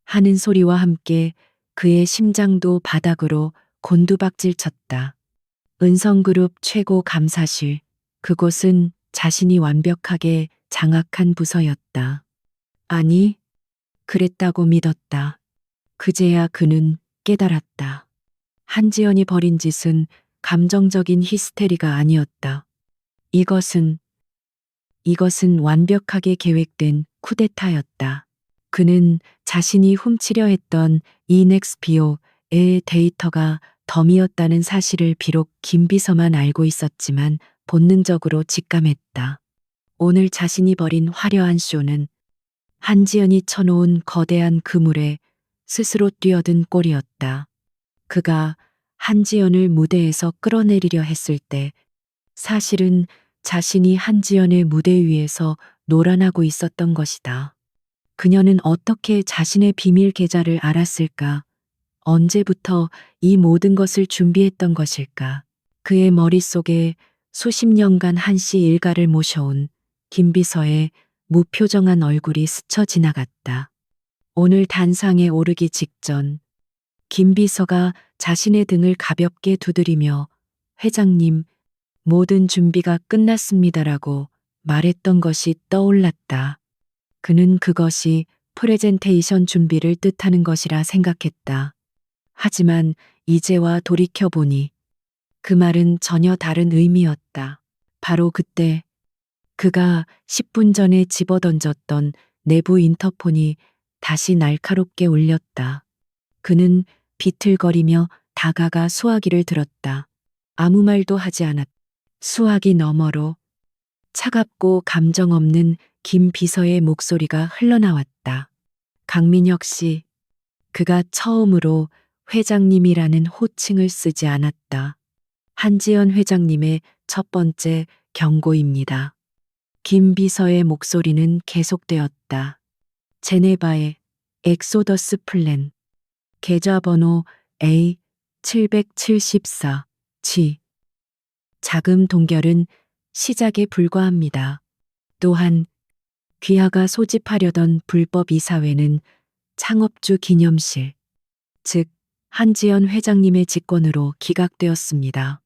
하는 소리와 함께 그의 심장도 바닥으로 곤두박질 쳤다. 은성그룹 최고 감사실, 그곳은 자신이 완벽하게 장악한 부서였다. 아니, 그랬다고 믿었다. 그제야 그는 깨달았다. 한지연이 벌인 짓은 감정적인 히스테리가 아니었다. 이것은 완벽하게 계획된 쿠데타였다. 그는 자신이 훔치려 했던 이넥스피오의 데이터가 덤이었다는 사실을 비록 김비서만 알고 있었지만 본능적으로 직감했다. 오늘 자신이 벌인 화려한 쇼는 한지연이 쳐놓은 거대한 그물에 스스로 뛰어든 꼴이었다. 그가 한지연을 무대에서 끌어내리려 했을 때 사실은 자신이 한지연의 무대 위에서 놀아나고 있었던 것이다. 그녀는 어떻게 자신의 비밀 계좌를 알았을까? 언제부터 이 모든 것을 준비했던 것일까? 그의 머릿속에 수십 년간 한씨 일가를 모셔온 김비서의 무표정한 얼굴이 스쳐 지나갔다. 오늘 단상에 오르기 직전 김비서가 자신의 등을 가볍게 두드리며 회장님, 모든 준비가 끝났습니다라고 말했던 것이 떠올랐다. 그는 그것이 프레젠테이션 준비를 뜻하는 것이라 생각했다. 하지만 이제와 돌이켜보니 그 말은 전혀 다른 의미였다. 바로 그때 그가 10분 전에 집어던졌던 내부 인터폰이 다시 날카롭게 울렸다. 그는 비틀거리며 다가가 수화기를 들었다. 아무 말도 하지 않았다. 수화기 너머로 차갑고 감정 없는 김 비서의 목소리가 흘러나왔다. 강민혁 씨, 그가 처음으로 회장님이라는 호칭을 쓰지 않았다. 한지연 회장님의 첫 번째 경고입니다. 김 비서의 목소리는 계속되었다. 제네바의 엑소더스 플랜, 계좌번호 A774, G. 자금 동결은 시작에 불과합니다. 또한 귀하가 소집하려던 불법 이사회는 창업주 기념실, 즉 한지연 회장님의 직권으로 기각되었습니다.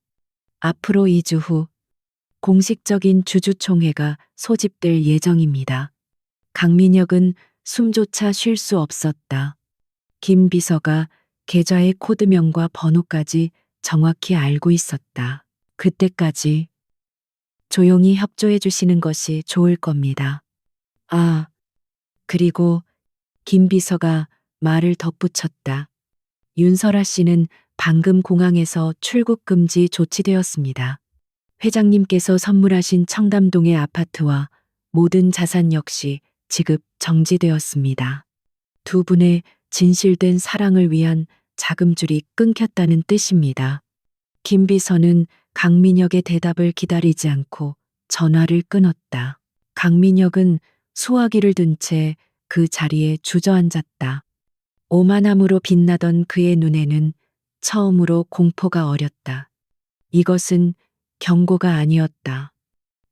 앞으로 2주 후 공식적인 주주총회가 소집될 예정입니다. 강민혁은 숨조차 쉴 수 없었다. 김 비서가 계좌의 코드명과 번호까지 정확히 알고 있었다. 그때까지 조용히 협조해 주시는 것이 좋을 겁니다. 아, 그리고 김 비서가 말을 덧붙였다. 윤설아 씨는 방금 공항에서 출국 금지 조치되었습니다. 회장님께서 선물하신 청담동의 아파트와 모든 자산 역시 지급 정지되었습니다. 두 분의 진실된 사랑을 위한 자금줄이 끊겼다는 뜻입니다. 김 비서는 강민혁의 대답을 기다리지 않고 전화를 끊었다. 강민혁은 수화기를 든 채 그 자리에 주저앉았다. 오만함으로 빛나던 그의 눈에는 처음으로 공포가 어렸다. 이것은 경고가 아니었다.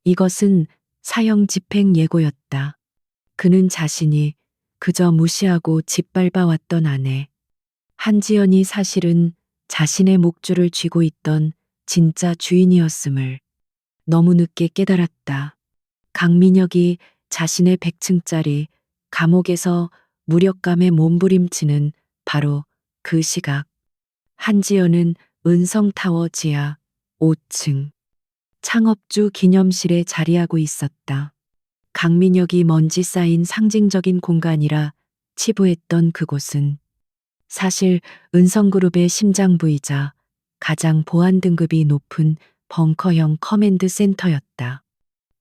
이것은 사형 집행 예고였다. 그는 자신이 그저 무시하고 짓밟아왔던 아내 한지연이 사실은 자신의 목줄을 쥐고 있던 진짜 주인이었음을 너무 늦게 깨달았다. 강민혁이 자신의 100층짜리 감옥에서 무력감에 몸부림치는 바로 그 시각. 한지연은 은성타워 지하 5층 창업주 기념실에 자리하고 있었다. 강민혁이 먼지 쌓인 상징적인 공간이라 치부했던 그곳은 사실 은성그룹의 심장부이자 가장 보안 등급이 높은 벙커형 커맨드 센터였다.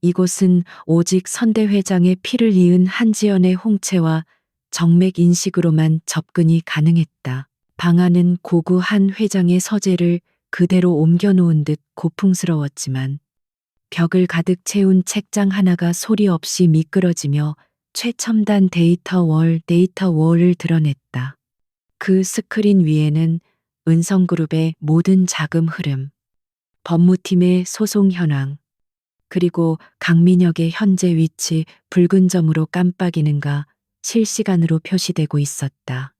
이곳은 오직 선대 회장의 피를 이은 한지연의 홍채와 정맥 인식으로만 접근이 가능했다. 방 안은 고구 한 회장의 서재를 그대로 옮겨놓은 듯 고풍스러웠지만 벽을 가득 채운 책장 하나가 소리 없이 미끄러지며 최첨단 데이터월을 드러냈다. 그 스크린 위에는 은성그룹의 모든 자금 흐름, 법무팀의 소송 현황, 그리고 강민혁의 현재 위치 붉은 점으로 깜빡이는가 실시간으로 표시되고 있었다.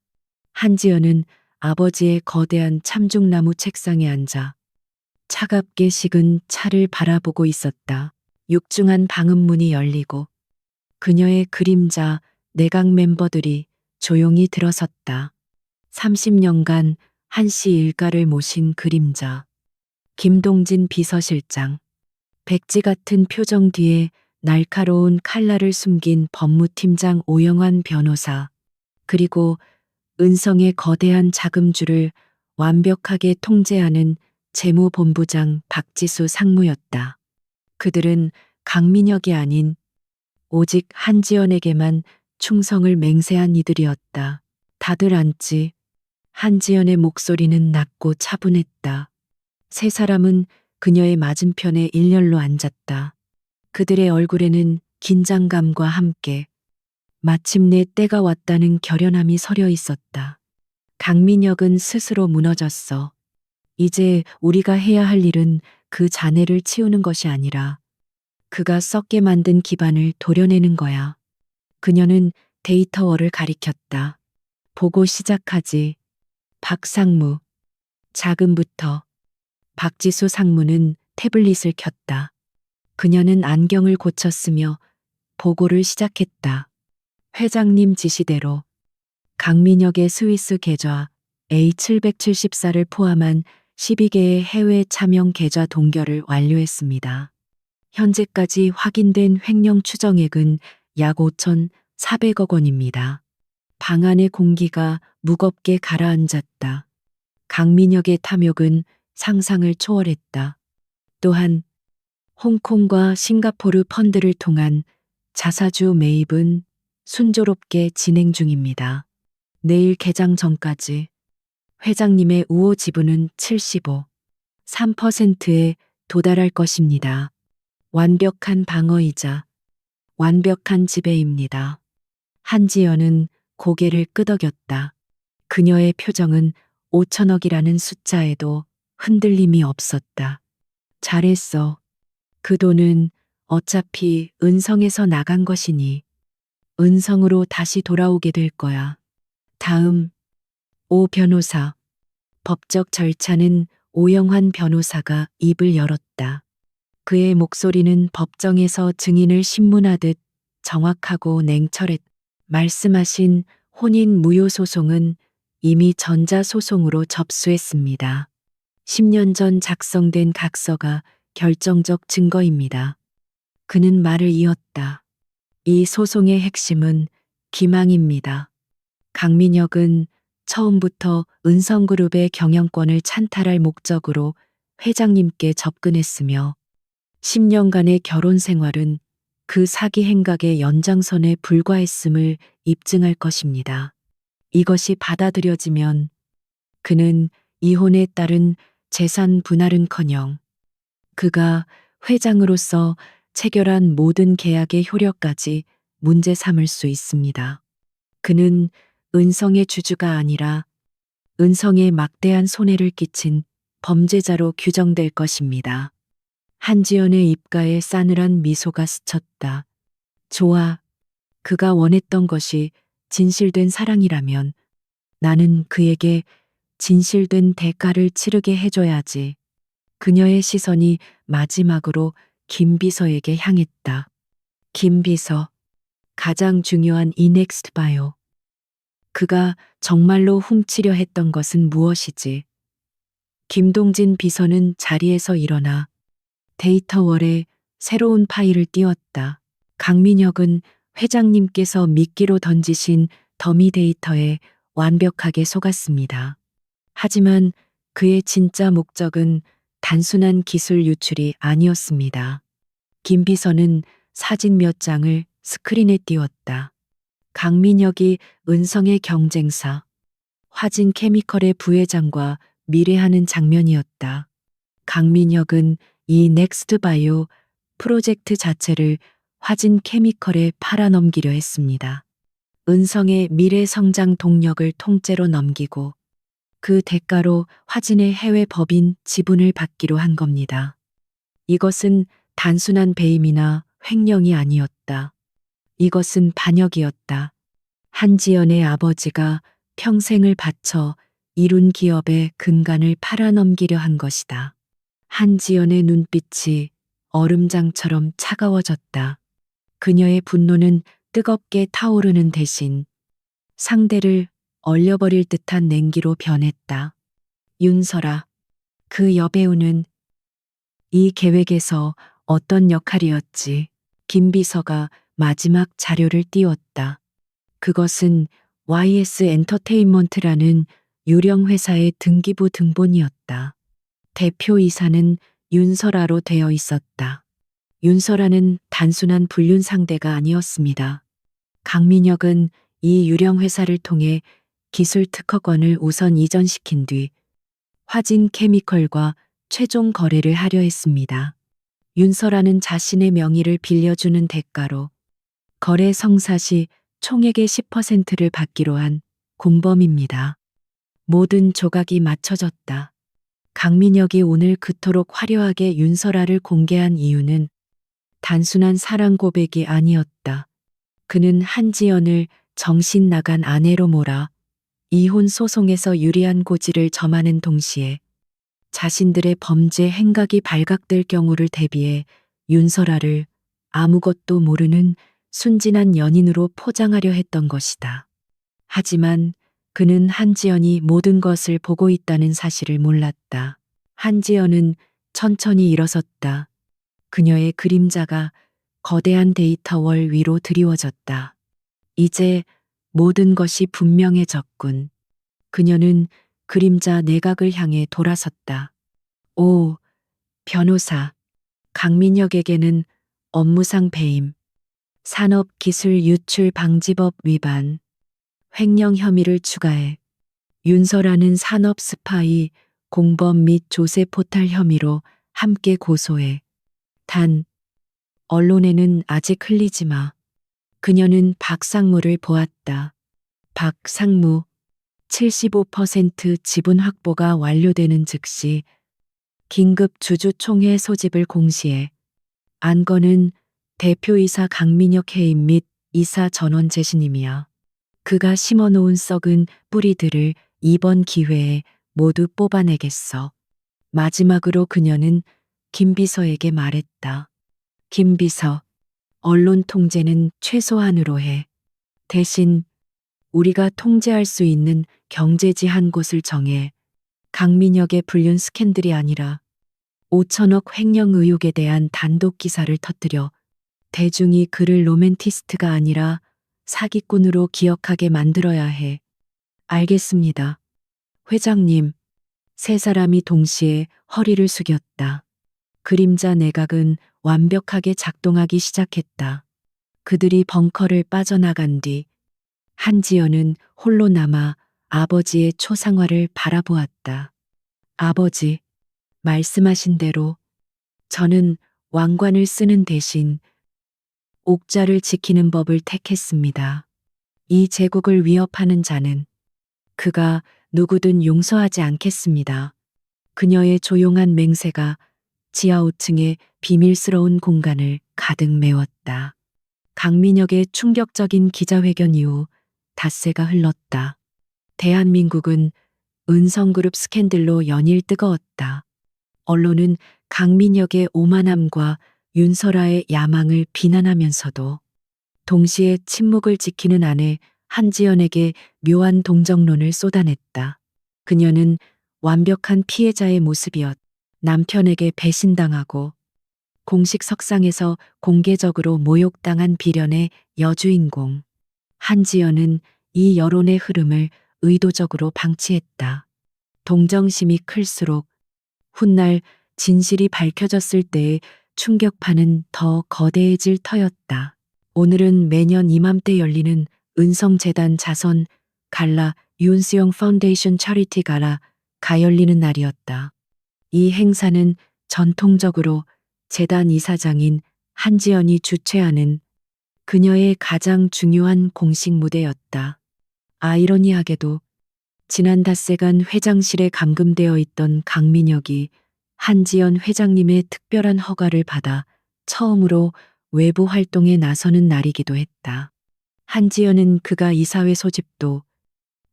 한지연은 아버지의 거대한 참중나무 책상에 앉아 차갑게 식은 차를 바라보고 있었다. 육중한 방음문이 열리고 그녀의 그림자 내각 멤버들이 조용히 들어섰다. 30년간 한씨 일가를 모신 그림자. 김동진 비서실장. 백지 같은 표정 뒤에 날카로운 칼날을 숨긴 법무팀장 오영환 변호사. 그리고 은성의 거대한 자금줄을 완벽하게 통제하는 재무본부장 박지수 상무였다. 그들은 강민혁이 아닌 오직 한지연에게만 충성을 맹세한 이들이었다. 다들 앉지. 한지연의 목소리는 낮고 차분했다. 세 사람은 그녀의 맞은편에 일렬로 앉았다. 그들의 얼굴에는 긴장감과 함께 마침내 때가 왔다는 결연함이 서려 있었다. 강민혁은 스스로 무너졌어. 이제 우리가 해야 할 일은 그 잔해를 치우는 것이 아니라 그가 썩게 만든 기반을 도려내는 거야. 그녀는 데이터월을 가리켰다. 보고 시작하지. 박상무. 자금부터. 박지수 상무는 태블릿을 켰다. 그녀는 안경을 고쳤으며 보고를 시작했다. 회장님 지시대로 강민혁의 스위스 계좌 A774를 포함한 12개의 해외 차명 계좌 동결을 완료했습니다. 현재까지 확인된 횡령 추정액은 약 5,400억 원입니다. 방 안의 공기가 무겁게 가라앉았다. 강민혁의 탐욕은 상상을 초월했다. 또한 홍콩과 싱가포르 펀드를 통한 자사주 매입은 순조롭게 진행 중입니다. 내일 개장 전까지 회장님의 우호 지분은 75.3%에 도달할 것입니다. 완벽한 방어이자 완벽한 지배입니다. 한지연은 고개를 끄덕였다. 그녀의 표정은 5천억이라는 숫자에도 흔들림이 없었다. 잘했어. 그 돈은 어차피 은성에서 나간 것이니 은성으로 다시 돌아오게 될 거야. 다음, 오 변호사. 법적 절차는 오영환 변호사가 입을 열었다. 그의 목소리는 법정에서 증인을 신문하듯 정확하고 냉철했다. 말씀하신 혼인 무효 소송은 이미 전자소송으로 접수했습니다. 10년 전 작성된 각서가 결정적 증거입니다. 그는 말을 이었다. 이 소송의 핵심은 기망입니다. 강민혁은 처음부터 은성그룹의 경영권을 찬탈할 목적으로 회장님께 접근했으며 10년간의 결혼 생활은 그 사기 행각의 연장선에 불과했음을 입증할 것입니다. 이것이 받아들여지면 그는 이혼에 따른 재산 분할은커녕 그가 회장으로서 체결한 모든 계약의 효력까지 문제 삼을 수 있습니다. 그는 은성의 주주가 아니라 은성에 막대한 손해를 끼친 범죄자로 규정될 것입니다. 한지연의 입가에 싸늘한 미소가 스쳤다. 좋아. 그가 원했던 것이 진실된 사랑이라면 나는 그에게 진실된 대가를 치르게 해줘야지. 그녀의 시선이 마지막으로 김 비서에게 향했다. 김 비서, 가장 중요한 이 넥스트 바요. 그가 정말로 훔치려 했던 것은 무엇이지? 김동진 비서는 자리에서 일어나 데이터월에 새로운 파일을 띄웠다. 강민혁은 회장님께서 미끼로 던지신 더미 데이터에 완벽하게 속았습니다. 하지만 그의 진짜 목적은 단순한 기술 유출이 아니었습니다. 김 비서는 사진 몇 장을 스크린에 띄웠다. 강민혁이 은성의 경쟁사, 화진 케미컬의 부회장과 미래하는 장면이었다. 강민혁은 이 넥스트 바이오 프로젝트 자체를 화진 케미컬에 팔아넘기려 했습니다. 은성의 미래 성장 동력을 통째로 넘기고 그 대가로 화진의 해외 법인 지분을 받기로 한 겁니다. 이것은 단순한 배임이나 횡령이 아니었다. 이것은 반역이었다. 한지연의 아버지가 평생을 바쳐 이룬 기업의 근간을 팔아넘기려 한 것이다. 한지연의 눈빛이 얼음장처럼 차가워졌다. 그녀의 분노는 뜨겁게 타오르는 대신 상대를 얼려버릴 듯한 냉기로 변했다. 윤설아, 그 여배우는 이 계획에서 어떤 역할이었지? 김 비서가 마지막 자료를 띄웠다. 그것은 YS 엔터테인먼트라는 유령 회사의 등기부 등본이었다. 대표이사는 윤설아로 되어 있었다. 윤설아는 단순한 불륜 상대가 아니었습니다. 강민혁은 이 유령 회사를 통해 기술 특허권을 우선 이전시킨 뒤 화진 케미컬과 최종 거래를 하려 했습니다. 윤설아는 자신의 명의를 빌려주는 대가로 거래 성사 시 총액의 10%를 받기로 한 공범입니다. 모든 조각이 맞춰졌다. 강민혁이 오늘 그토록 화려하게 윤설아를 공개한 이유는 단순한 사랑 고백이 아니었다. 그는 한지연을 정신 나간 아내로 몰아 이혼 소송에서 유리한 고지를 점하는 동시에 자신들의 범죄 행각이 발각될 경우를 대비해 윤설아를 아무것도 모르는 순진한 연인으로 포장하려 했던 것이다. 하지만 그는 한지연이 모든 것을 보고 있다는 사실을 몰랐다. 한지연은 천천히 일어섰다. 그녀의 그림자가 거대한 데이터월 위로 드리워졌다. 이제 모든 것이 분명해졌군. 그녀는 그림자 내각을 향해 돌아섰다. 오, 변호사. 강민혁에게는 업무상 배임, 산업기술 유출 방지법 위반, 횡령 혐의를 추가해 윤설아는 산업 스파이, 공범 및 조세 포탈 혐의로 함께 고소해. 단, 언론에는 아직 흘리지 마. 그녀는 박상무를 보았다. 박상무, 75% 지분 확보가 완료되는 즉시 긴급 주주총회 소집을 공시해. 안건은 대표이사 강민혁 해임 및 이사 전원 재신임이야. 그가 심어놓은 썩은 뿌리들을 이번 기회에 모두 뽑아내겠어. 마지막으로 그녀는 김 비서에게 말했다. 김 비서, 언론 통제는 최소한으로 해. 대신 우리가 통제할 수 있는 경제지 한 곳을 정해. 강민혁의 불륜 스캔들이 아니라 5천억 횡령 의혹에 대한 단독 기사를 터뜨려 대중이 그를 로맨티스트가 아니라 사기꾼으로 기억하게 만들어야 해. 알겠습니다. 회장님, 세 사람이 동시에 허리를 숙였다. 그림자 내각은 완벽하게 작동하기 시작했다. 그들이 벙커를 빠져나간 뒤 한지연은 홀로 남아 아버지의 초상화를 바라보았다. 아버지, 말씀하신 대로 저는 왕관을 쓰는 대신 옥자를 지키는 법을 택했습니다. 이 제국을 위협하는 자는 그가 누구든 용서하지 않겠습니다. 그녀의 조용한 맹세가 지하 5층의 비밀스러운 공간을 가득 메웠다. 강민혁의 충격적인 기자회견 이후 닷새가 흘렀다. 대한민국은 은성그룹 스캔들로 연일 뜨거웠다. 언론은 강민혁의 오만함과 윤설아의 야망을 비난하면서도 동시에 침묵을 지키는 아내 한지연에게 묘한 동정론을 쏟아냈다. 그녀는 완벽한 피해자의 모습이었. 남편에게 배신당하고 공식 석상에서 공개적으로 모욕당한 비련의 여주인공. 한지연은 이 여론의 흐름을 의도적으로 방치했다. 동정심이 클수록 훗날 진실이 밝혀졌을 때의 충격파는 더 거대해질 터였다. 오늘은 매년 이맘때 열리는 은성재단 자선 갈라 윤수영 파운데이션 차리티 가라가 열리는 날이었다. 이 행사는 전통적으로 재단 이사장인 한지연이 주최하는 그녀의 가장 중요한 공식 무대였다. 아이러니하게도 지난 닷새간 회장실에 감금되어 있던 강민혁이 한지연 회장님의 특별한 허가를 받아 처음으로 외부 활동에 나서는 날이기도 했다. 한지연은 그가 이사회 소집도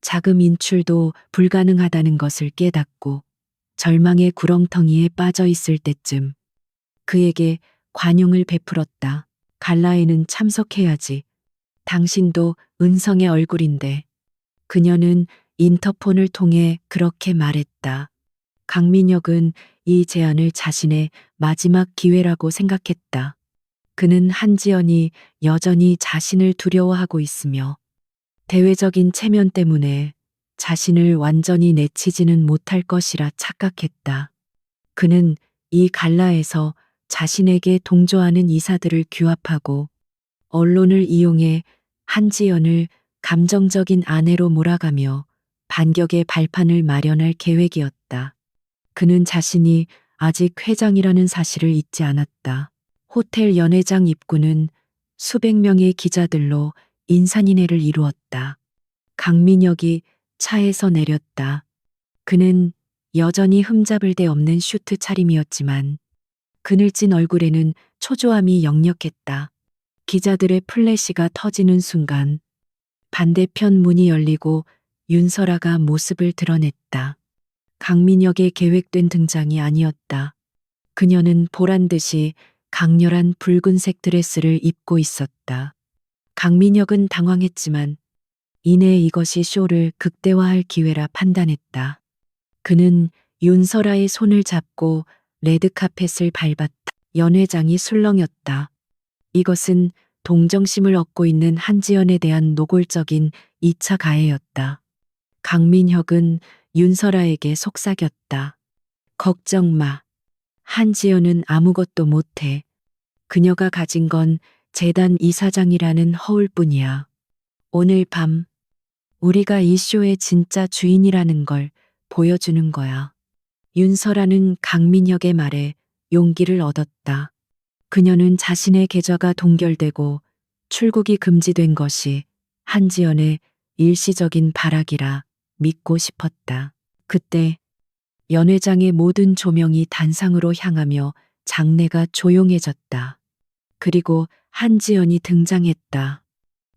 자금 인출도 불가능하다는 것을 깨닫고 절망의 구렁텅이에 빠져 있을 때쯤 그에게 관용을 베풀었다. 갈라에는 참석해야지. 당신도 은성의 얼굴인데. 그녀는 인터폰을 통해 그렇게 말했다. 강민혁은 이 제안을 자신의 마지막 기회라고 생각했다. 그는 한지연이 여전히 자신을 두려워하고 있으며 대외적인 체면 때문에 자신을 완전히 내치지는 못할 것이라 착각했다. 그는 이 갈라에서 자신에게 동조하는 이사들을 규합하고 언론을 이용해 한지연을 감정적인 아내로 몰아가며 반격의 발판을 마련할 계획이었다. 그는 자신이 아직 회장이라는 사실을 잊지 않았다. 호텔 연회장 입구는 수백 명의 기자들로 인산인해를 이루었다. 강민혁이 차에서 내렸다. 그는 여전히 흠잡을 데 없는 슈트 차림이었지만 그늘진 얼굴에는 초조함이 역력했다. 기자들의 플래시가 터지는 순간 반대편 문이 열리고 윤설아가 모습을 드러냈다. 강민혁의 계획된 등장이 아니었다. 그녀는 보란 듯이 강렬한 붉은색 드레스를 입고 있었다. 강민혁은 당황했지만 이내 이것이 쇼를 극대화할 기회라 판단했다. 그는 윤설아의 손을 잡고 레드카펫을 밟았다. 연회장이 술렁였다. 이것은 동정심을 얻고 있는 한지연에 대한 노골적인 2차 가해였다. 강민혁은 윤설아에게 속삭였다. 걱정 마. 한지연은 아무것도 못해. 그녀가 가진 건 재단 이사장이라는 허울뿐이야. 오늘 밤 우리가 이 쇼의 진짜 주인이라는 걸 보여주는 거야. 윤설아는 강민혁의 말에 용기를 얻었다. 그녀는 자신의 계좌가 동결되고 출국이 금지된 것이 한지연의 일시적인 발악이라 믿고 싶었다. 그때 연회장의 모든 조명이 단상으로 향하며 장내가 조용해졌다. 그리고 한지연이 등장했다.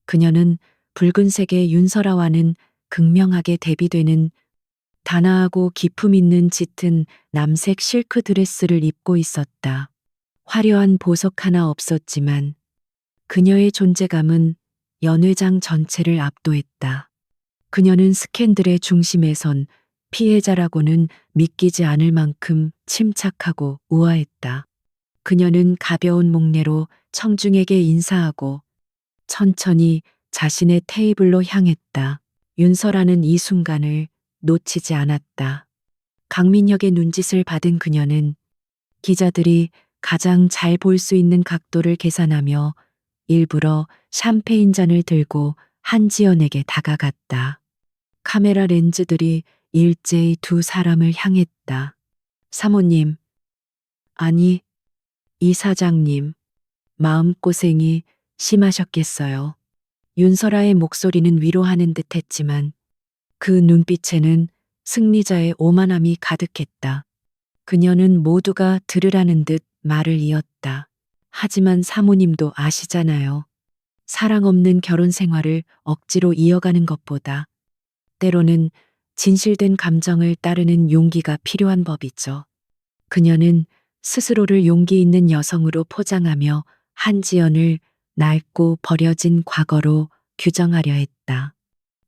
그녀는 붉은색의 윤설아와는 극명하게 대비되는 단아하고 기품 있는 짙은 남색 실크 드레스를 입고 있었다. 화려한 보석 하나 없었지만 그녀의 존재감은 연회장 전체를 압도했다. 그녀는 스캔들의 중심에 선 피해자라고는 믿기지 않을 만큼 침착하고 우아했다. 그녀는 가벼운 목례로 청중에게 인사하고 천천히 자신의 테이블로 향했다. 윤설아는 이 순간을 놓치지 않았다. 강민혁의 눈짓을 받은 그녀는 기자들이 가장 잘 볼 수 있는 각도를 계산하며 일부러 샴페인 잔을 들고 한지연에게 다가갔다. 카메라 렌즈들이 일제히 두 사람을 향했다. 사모님, 아니, 이사장님, 마음고생이 심하셨겠어요. 윤설아의 목소리는 위로하는 듯 했지만 그 눈빛에는 승리자의 오만함이 가득했다. 그녀는 모두가 들으라는 듯 말을 이었다. 하지만 사모님도 아시잖아요. 사랑 없는 결혼 생활을 억지로 이어가는 것보다 때로는 진실된 감정을 따르는 용기가 필요한 법이죠. 그녀는 스스로를 용기 있는 여성으로 포장하며 한지연을 낡고 버려진 과거로 규정하려 했다.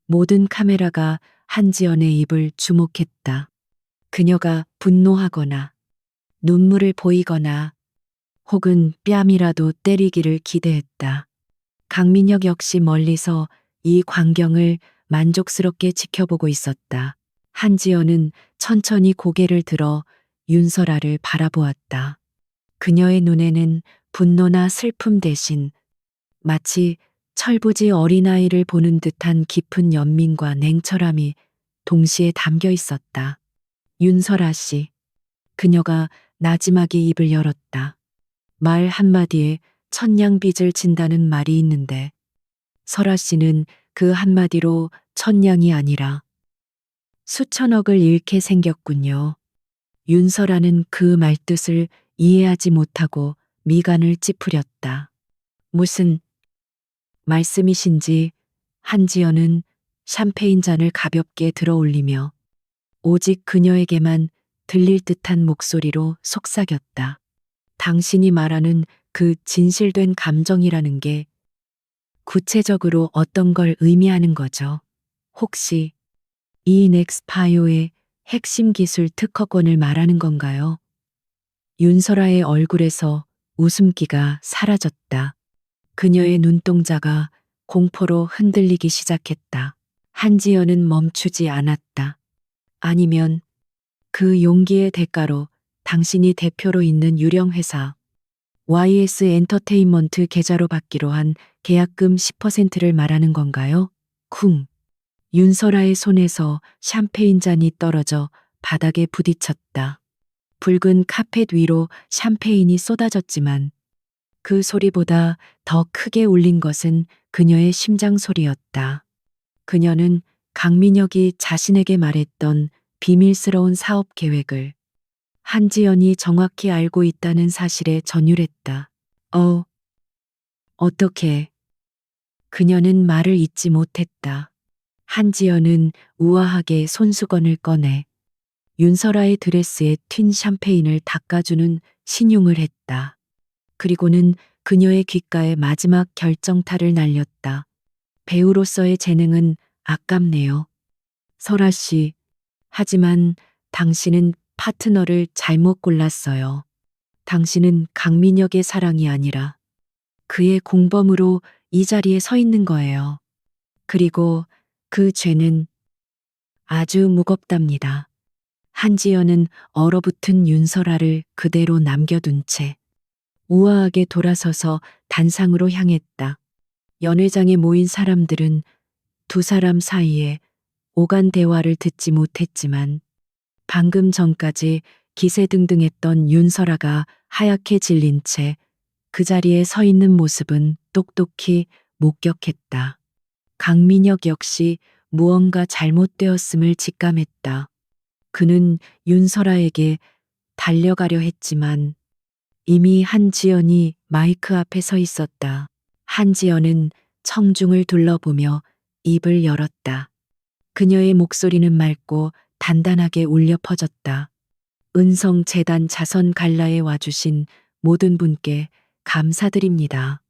모든 카메라가 한지연의 입을 주목했다. 그녀가 분노하거나 눈물을 보이거나 혹은 뺨이라도 때리기를 기대했다. 강민혁 역시 멀리서 이 광경을 만족스럽게 지켜보고 있었다. 한지연은 천천히 고개를 들어 윤설아를 바라보았다. 그녀의 눈에는 분노나 슬픔 대신 마치 철부지 어린아이를 보는 듯한 깊은 연민과 냉철함이 동시에 담겨 있었다. 윤설아 씨. 그녀가 나지막이 입을 열었다. 말 한마디에 천냥빚을 진다는 말이 있는데 설아 씨는 그 한마디로 천냥이 아니라 수천억을 잃게 생겼군요. 윤설아는 그 말뜻을 이해하지 못하고 미간을 찌푸렸다. 무슨 말씀이신지 한지연은 샴페인 잔을 가볍게 들어 올리며 오직 그녀에게만 들릴 듯한 목소리로 속삭였다. 당신이 말하는 그 진실된 감정이라는 게 구체적으로 어떤 걸 의미하는 거죠? 혹시 이 넥스파이오의 핵심 기술 특허권을 말하는 건가요? 윤설아의 얼굴에서 웃음기가 사라졌다. 그녀의 눈동자가 공포로 흔들리기 시작했다. 한지연은 멈추지 않았다. 아니면 그 용기의 대가로 당신이 대표로 있는 유령 회사 YS 엔터테인먼트 계좌로 받기로 한 계약금 10%를 말하는 건가요? 쿵. 윤설아의 손에서 샴페인 잔이 떨어져 바닥에 부딪혔다. 붉은 카펫 위로 샴페인이 쏟아졌지만 그 소리보다 더 크게 울린 것은 그녀의 심장 소리였다. 그녀는 강민혁이 자신에게 말했던 비밀스러운 사업 계획을 한지연이 정확히 알고 있다는 사실에 전율했다. 어떻게? 그녀는 말을 잇지 못했다. 한지연은 우아하게 손수건을 꺼내 윤설아의 드레스에 튄 샴페인을 닦아주는 신용을 했다. 그리고는 그녀의 귓가에 마지막 결정타를 날렸다. 배우로서의 재능은 아깝네요. 설아 씨. 하지만 당신은 파트너를 잘못 골랐어요. 당신은 강민혁의 사랑이 아니라 그의 공범으로 이 자리에 서 있는 거예요. 그리고 그 죄는 아주 무겁답니다. 한지연은 얼어붙은 윤설아를 그대로 남겨둔 채 우아하게 돌아서서 단상으로 향했다. 연회장에 모인 사람들은 두 사람 사이에 오간 대화를 듣지 못했지만 방금 전까지 기세등등했던 윤설아가 하얗게 질린 채 그 자리에 서 있는 모습은 똑똑히 목격했다. 강민혁 역시 무언가 잘못되었음을 직감했다. 그는 윤설아에게 달려가려 했지만 이미 한지연이 마이크 앞에 서 있었다. 한지연은 청중을 둘러보며 입을 열었다. 그녀의 목소리는 맑고 단단하게 울려 퍼졌다. 은성재단 자선 갈라에 와주신 모든 분께 감사드립니다.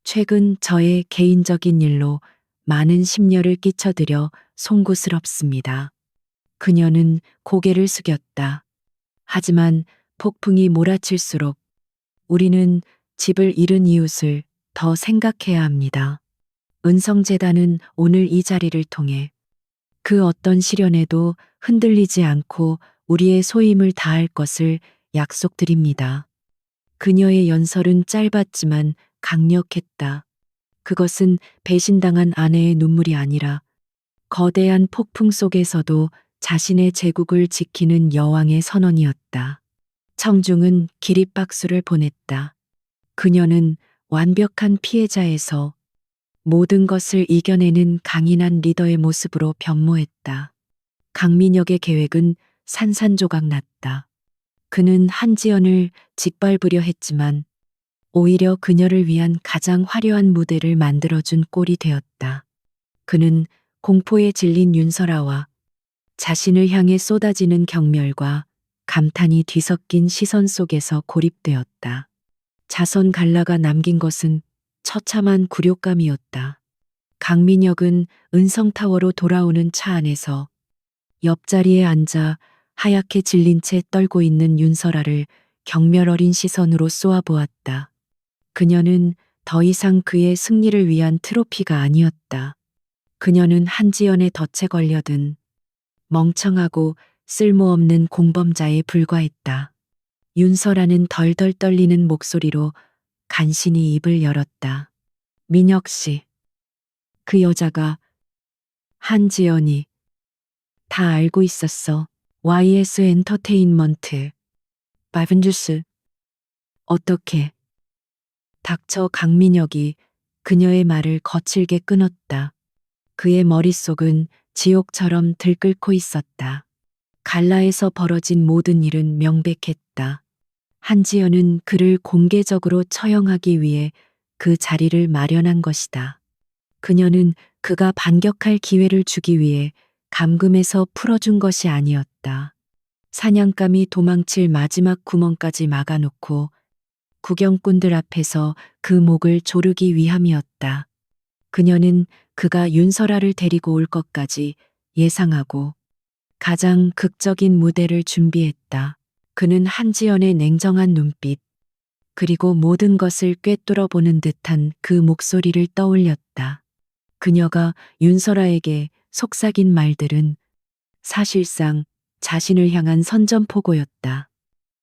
최근 저의 개인적인 일로 많은 심려를 끼쳐드려 송구스럽습니다. 그녀는 고개를 숙였다. 하지만 폭풍이 몰아칠수록 우리는 집을 잃은 이웃을 더 생각해야 합니다. 은성재단은 오늘 이 자리를 통해 그 어떤 시련에도 흔들리지 않고 우리의 소임을 다할 것을 약속드립니다. 그녀의 연설은 짧았지만 강력했다. 그것은 배신당한 아내의 눈물이 아니라 거대한 폭풍 속에서도 자신의 제국을 지키는 여왕의 선언이었다. 청중은 기립박수를 보냈다. 그녀는 완벽한 피해자에서 모든 것을 이겨내는 강인한 리더의 모습으로 변모했다. 강민혁의 계획은 산산조각 났다. 그는 한지연을 짓밟으려 했지만 오히려 그녀를 위한 가장 화려한 무대를 만들어준 꼴이 되었다. 그는 공포에 질린 윤설아와 자신을 향해 쏟아지는 경멸과 감탄이 뒤섞인 시선 속에서 고립되었다. 자선 갈라가 남긴 것은 처참한 굴욕감이었다. 강민혁은 은성타워로 돌아오는 차 안에서 옆자리에 앉아 하얗게 질린 채 떨고 있는 윤설아를 경멸 어린 시선으로 쏘아보았다. 그녀는 더 이상 그의 승리를 위한 트로피가 아니었다. 그녀는 한지연의 덫에 걸려든 멍청하고 쓸모없는 공범자에 불과했다. 윤서라는 덜덜 떨리는 목소리로 간신히 입을 열었다. 민혁 씨. 그 여자가 한지연이 다 알고 있었어. YS 엔터테인먼트. 바븐주스. 어떻게? 닥쳐 강민혁이 그녀의 말을 거칠게 끊었다. 그의 머릿속은 지옥처럼 들끓고 있었다. 갈라에서 벌어진 모든 일은 명백했다. 한지연은 그를 공개적으로 처형하기 위해 그 자리를 마련한 것이다. 그녀는 그가 반격할 기회를 주기 위해 감금에서 풀어준 것이 아니었다. 사냥감이 도망칠 마지막 구멍까지 막아놓고 구경꾼들 앞에서 그 목을 조르기 위함이었다. 그녀는 그가 윤설아를 데리고 올 것까지 예상하고 가장 극적인 무대를 준비했다. 그는 한지연의 냉정한 눈빛, 그리고 모든 것을 꿰뚫어 보는 듯한 그 목소리를 떠올렸다. 그녀가 윤설아에게 속삭인 말들은 사실상 자신을 향한 선전포고였다.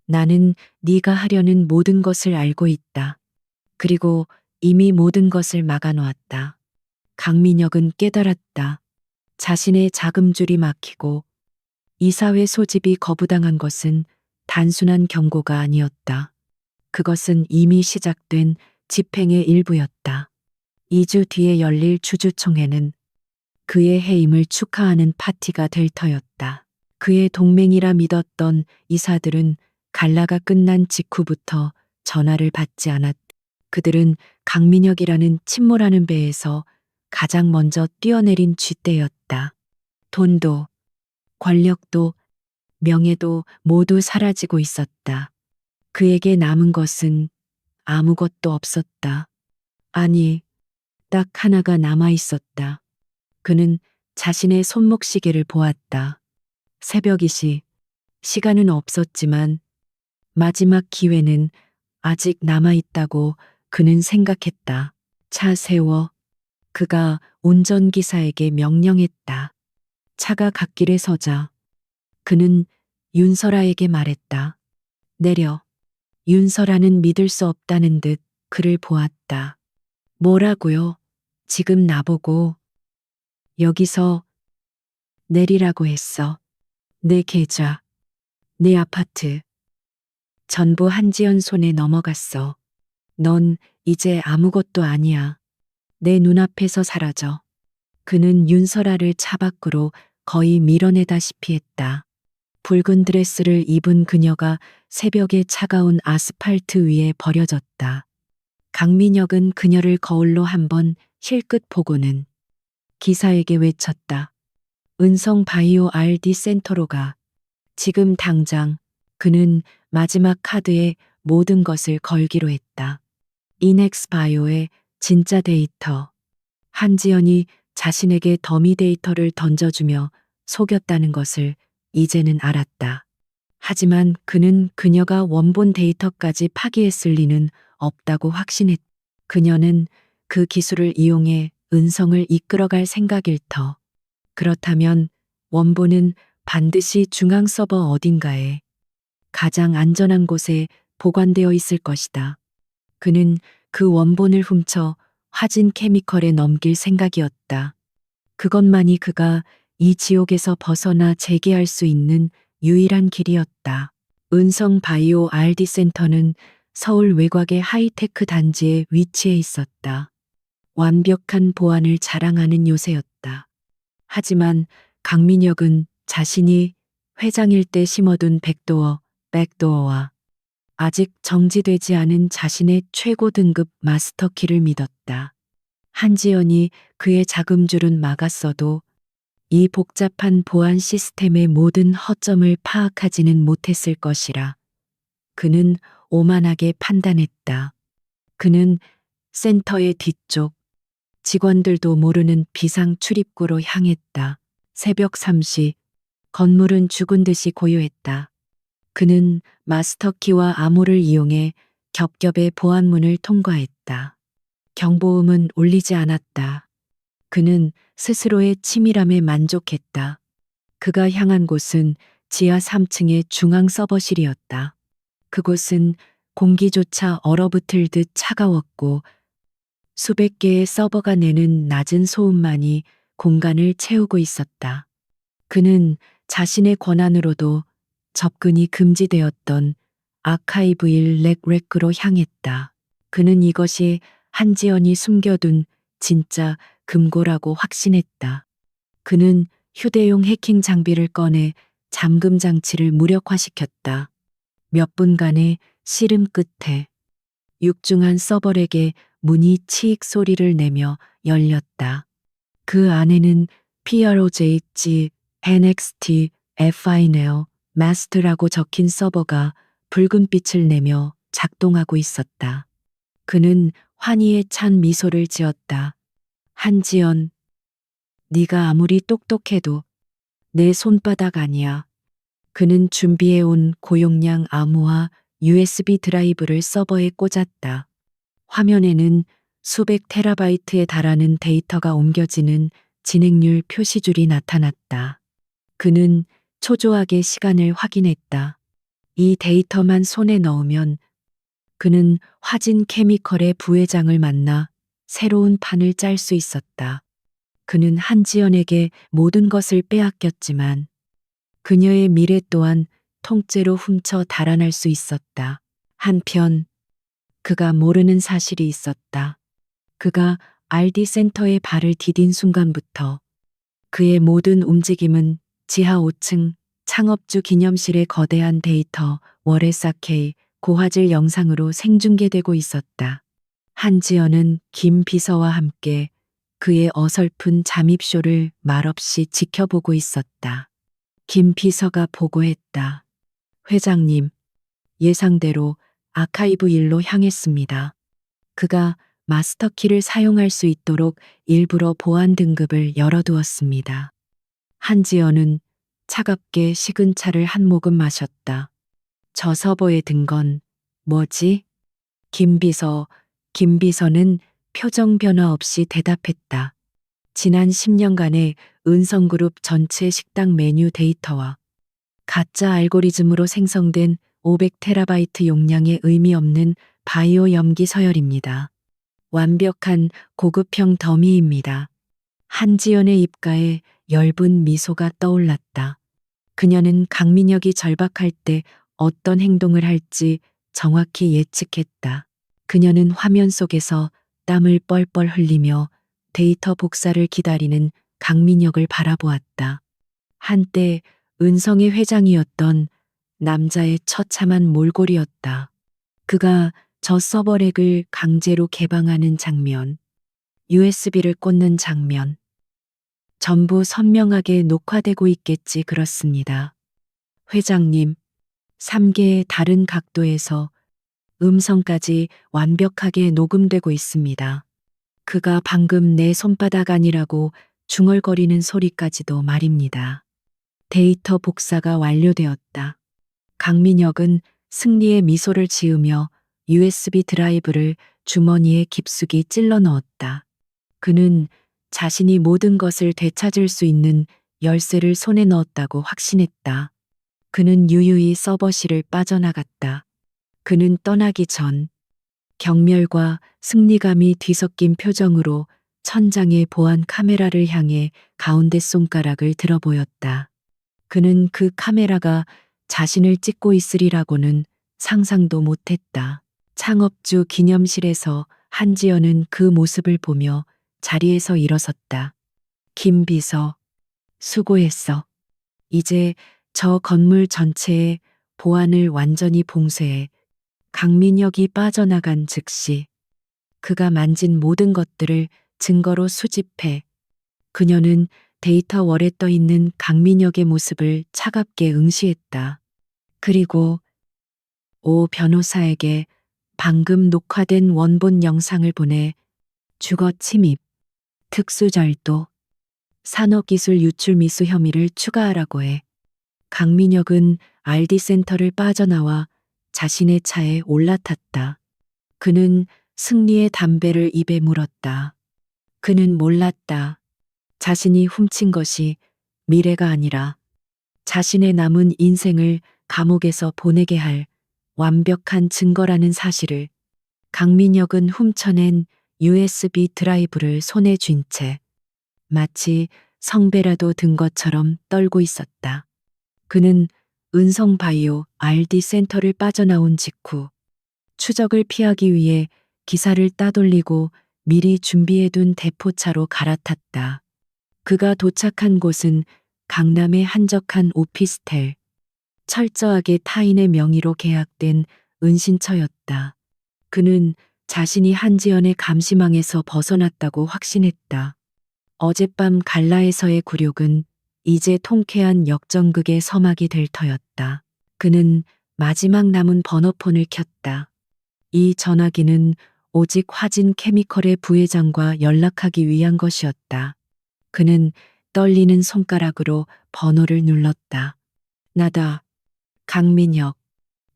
나는 네가 하려는 모든 것을 알고 있다. 그리고 이미 모든 것을 막아놓았다. 강민혁은 깨달았다. 자신의 자금줄이 막히고 이사회 소집이 거부당한 것은 단순한 경고가 아니었다. 그것은 이미 시작된 집행의 일부였다. 2주 뒤에 열릴 주주총회는 그의 해임을 축하하는 파티가 될 터였다. 그의 동맹이라 믿었던 이사들은 갈라가 끝난 직후부터 전화를 받지 않았다. 그들은 강민혁이라는 침몰하는 배에서 가장 먼저 뛰어내린 쥐떼였다. 돈도, 권력도, 명예도 모두 사라지고 있었다. 그에게 남은 것은 아무것도 없었다. 아니, 딱 하나가 남아 있었다. 그는 자신의 손목시계를 보았다. 새벽이시, 시간은 없었지만 마지막 기회는 아직 남아 있다고 그는 생각했다. 차 세워. 그가 운전기사에게 명령했다. 차가 갓길에 서자 그는 윤설아에게 말했다. 내려. 윤설아는 믿을 수 없다는 듯 그를 보았다. 뭐라고요? 지금 나보고 여기서 내리라고 했어. 내 계좌, 내 아파트. 전부 한지연 손에 넘어갔어. 넌 이제 아무것도 아니야. 내 눈앞에서 사라져. 그는 윤설아를 차 밖으로 거의 밀어내다시피 했다. 붉은 드레스를 입은 그녀가 새벽의 차가운 아스팔트 위에 버려졌다. 강민혁은 그녀를 거울로 한번 힐끗 보고는 기사에게 외쳤다. 은성 바이오 RD 센터로 가. 지금 당장. 그는 마지막 카드에 모든 것을 걸기로 했다. 이넥스 바이오의 진짜 데이터. 한지연이 자신에게 더미 데이터를 던져주며 속였다는 것을 이제는 알았다. 하지만 그는 그녀가 원본 데이터까지 파기했을 리는 없다고 확신했다. 그녀는 그 기술을 이용해 은성을 이끌어갈 생각일 터. 그렇다면 원본은 반드시 중앙 서버 어딘가에 가장 안전한 곳에 보관되어 있을 것이다. 그는 그 원본을 훔쳐 화진 케미컬에 넘길 생각이었다. 그것만이 그가 이 지옥에서 벗어나 재개할 수 있는 유일한 길이었다. 은성 바이오 RD 센터는 서울 외곽의 하이테크 단지에 위치해 있었다. 완벽한 보안을 자랑하는 요새였다. 하지만 강민혁은 자신이 회장일 때 심어둔 백도어와 아직 정지되지 않은 자신의 최고 등급 마스터키를 믿었다. 한지연이 그의 자금줄은 막았어도 이 복잡한 보안 시스템의 모든 허점을 파악하지는 못했을 것이라. 그는 오만하게 판단했다. 그는 센터의 뒤쪽, 직원들도 모르는 비상 출입구로 향했다. 새벽 3시, 건물은 죽은 듯이 고요했다. 그는 마스터키와 암호를 이용해 겹겹의 보안문을 통과했다. 경보음은 울리지 않았다. 그는 스스로의 치밀함에 만족했다. 그가 향한 곳은 지하 3층의 중앙 서버실이었다. 그곳은 공기조차 얼어붙을 듯 차가웠고 수백 개의 서버가 내는 낮은 소음만이 공간을 채우고 있었다. 그는 자신의 권한으로도 접근이 금지되었던 아카이브 1 렉렉으로 향했다. 그는 이것이 한지연이 숨겨둔 진짜 금고라고 확신했다. 그는 휴대용 해킹 장비를 꺼내 잠금 장치를 무력화시켰다. 몇 분간의 씨름 끝에 육중한 서버렉의 문이 치익 소리를 내며 열렸다. 그 안에는 PROJG, NXT, FINEO, 마스터라고 적힌 서버가 붉은 빛을 내며 작동하고 있었다. 그는 환희에 찬 미소를 지었다. 한지연, 네가 아무리 똑똑해도 내 손바닥 아니야. 그는 준비해온 고용량 암호화 USB 드라이브를 서버에 꽂았다. 화면에는 수백 테라바이트에 달하는 데이터가 옮겨지는 진행률 표시줄이 나타났다. 그는 초조하게 시간을 확인했다. 이 데이터만 손에 넣으면 그는 화진 케미컬의 부회장을 만나 새로운 판을 짤 수 있었다. 그는 한지연에게 모든 것을 빼앗겼지만 그녀의 미래 또한 통째로 훔쳐 달아날 수 있었다. 한편 그가 모르는 사실이 있었다. 그가 RD 센터에 발을 디딘 순간부터 그의 모든 움직임은 지하 5층 창업주 기념실의 거대한 데이터 월에사케이 고화질 영상으로 생중계되고 있었다. 한지연은 김 비서와 함께 그의 어설픈 잠입쇼를 말없이 지켜보고 있었다. 김 비서가 보고했다. 회장님, 예상대로 아카이브 1로 향했습니다. 그가 마스터키를 사용할 수 있도록 일부러 보안 등급을 열어두었습니다. 한지연은 차갑게 식은 차를 한 모금 마셨다. 저 서버에 든 건 뭐지? 김 비서는 표정 변화 없이 대답했다. 지난 10년간의 은성그룹 전체 식당 메뉴 데이터와 가짜 알고리즘으로 생성된 500테라바이트 용량의 의미 없는 바이오 염기 서열입니다. 완벽한 고급형 더미입니다. 한지연의 입가에 엷은 미소가 떠올랐다. 그녀는 강민혁이 절박할 때 어떤 행동을 할지 정확히 예측했다. 그녀는 화면 속에서 땀을 뻘뻘 흘리며 데이터 복사를 기다리는 강민혁을 바라보았다. 한때 은성의 회장이었던 남자의 처참한 몰골이었다. 그가 저 서버렉을 강제로 개방하는 장면, USB를 꽂는 장면, 전부 선명하게 녹화되고 있겠지 그렇습니다. 회장님, 3개의 다른 각도에서 음성까지 완벽하게 녹음되고 있습니다. 그가 방금 내 손바닥 아니라고 중얼거리는 소리까지도 말입니다. 데이터 복사가 완료되었다. 강민혁은 승리의 미소를 지으며 USB 드라이브를 주머니에 깊숙이 찔러 넣었다. 그는 자신이 모든 것을 되찾을 수 있는 열쇠를 손에 넣었다고 확신했다. 그는 유유히 서버실을 빠져나갔다. 그는 떠나기 전 경멸과 승리감이 뒤섞인 표정으로 천장의 보안 카메라를 향해 가운데 손가락을 들어 보였다. 그는 그 카메라가 자신을 찍고 있으리라고는 상상도 못했다. 창업주 기념실에서 한지연은 그 모습을 보며 자리에서 일어섰다. 김 비서, 수고했어. 이제 저 건물 전체의 보안을 완전히 봉쇄해 강민혁이 빠져나간 즉시 그가 만진 모든 것들을 증거로 수집해 그녀는 데이터 월에 떠 있는 강민혁의 모습을 차갑게 응시했다. 그리고 오 변호사에게 방금 녹화된 원본 영상을 보내 주거 침입, 특수절도, 산업기술 유출 미수 혐의를 추가하라고 해. 강민혁은 RD 센터를 빠져나와 자신의 차에 올라탔다. 그는 승리의 담배를 입에 물었다. 그는 몰랐다. 자신이 훔친 것이 미래가 아니라 자신의 남은 인생을 감옥에서 보내게 할 완벽한 증거라는 사실을. 강민혁은 훔쳐낸 USB 드라이브를 손에 쥔 채 마치 성배라도 든 것처럼 떨고 있었다. 그는 은성바이오 RD 센터를 빠져나온 직후 추적을 피하기 위해 기사를 따돌리고 미리 준비해둔 대포차로 갈아탔다. 그가 도착한 곳은 강남의 한적한 오피스텔, 철저하게 타인의 명의로 계약된 은신처였다. 그는 자신이 한지연의 감시망에서 벗어났다고 확신했다. 어젯밤 갈라에서의 굴욕은 이제 통쾌한 역전극의 서막이 될 터였다. 그는 마지막 남은 번호폰을 켰다. 이 전화기는 오직 화진 케미컬의 부회장과 연락하기 위한 것이었다. 그는 떨리는 손가락으로 번호를 눌렀다. 나다. 강민혁.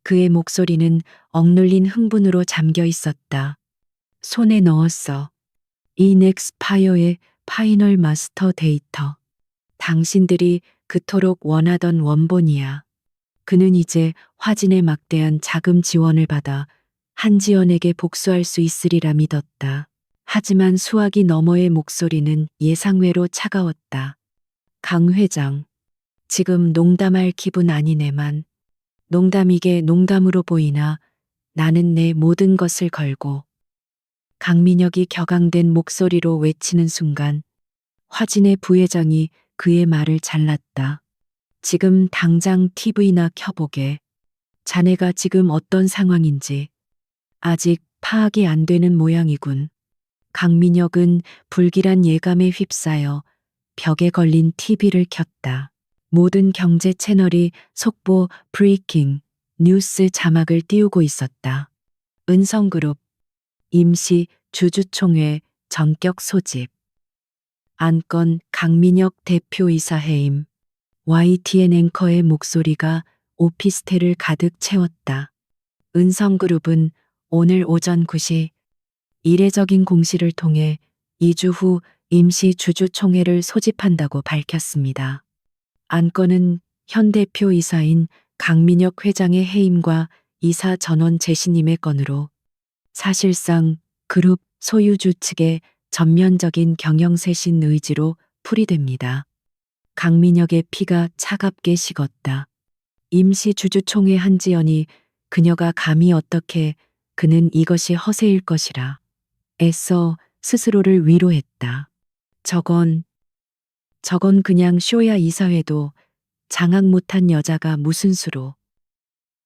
그의 목소리는 억눌린 흥분으로 잠겨 있었다. 손에 넣었어. 이 넥스파이어의 파이널 마스터 데이터. 당신들이 그토록 원하던 원본이야. 그는 이제 화진의 막대한 자금 지원을 받아 한지연에게 복수할 수 있으리라 믿었다. 하지만 수화기 너머의 목소리는 예상외로 차가웠다. 강 회장. 지금 농담할 기분 아니네만. 농담이게 농담으로 보이나 나는 내 모든 것을 걸고. 강민혁이 격앙된 목소리로 외치는 순간 화진의 부회장이 그의 말을 잘랐다. 지금 당장 TV나 켜보게. 자네가 지금 어떤 상황인지 아직 파악이 안 되는 모양이군. 강민혁은 불길한 예감에 휩싸여 벽에 걸린 TV를 켰다. 모든 경제 채널이 속보 브레이킹 뉴스 자막을 띄우고 있었다. 은성그룹 임시 주주총회 전격 소집. 안건 강민혁 대표이사 해임. YTN 앵커의 목소리가 오피스텔을 가득 채웠다. 은성그룹은 오늘 오전 9시 이례적인 공시를 통해 2주 후 임시 주주총회를 소집한다고 밝혔습니다. 안건은 현 대표이사인 강민혁 회장의 해임과 이사 전원 재신임의 건으로 사실상 그룹 소유주 측의 전면적인 경영쇄신 의지로 풀이됩니다. 강민혁의 피가 차갑게 식었다. 임시 주주총회 한지연이 그녀가 감히 어떻게 그는 이것이 허세일 것이라 애써 스스로를 위로했다. 저건 그냥 쇼야 이사회도 장악 못한 여자가 무슨 수로.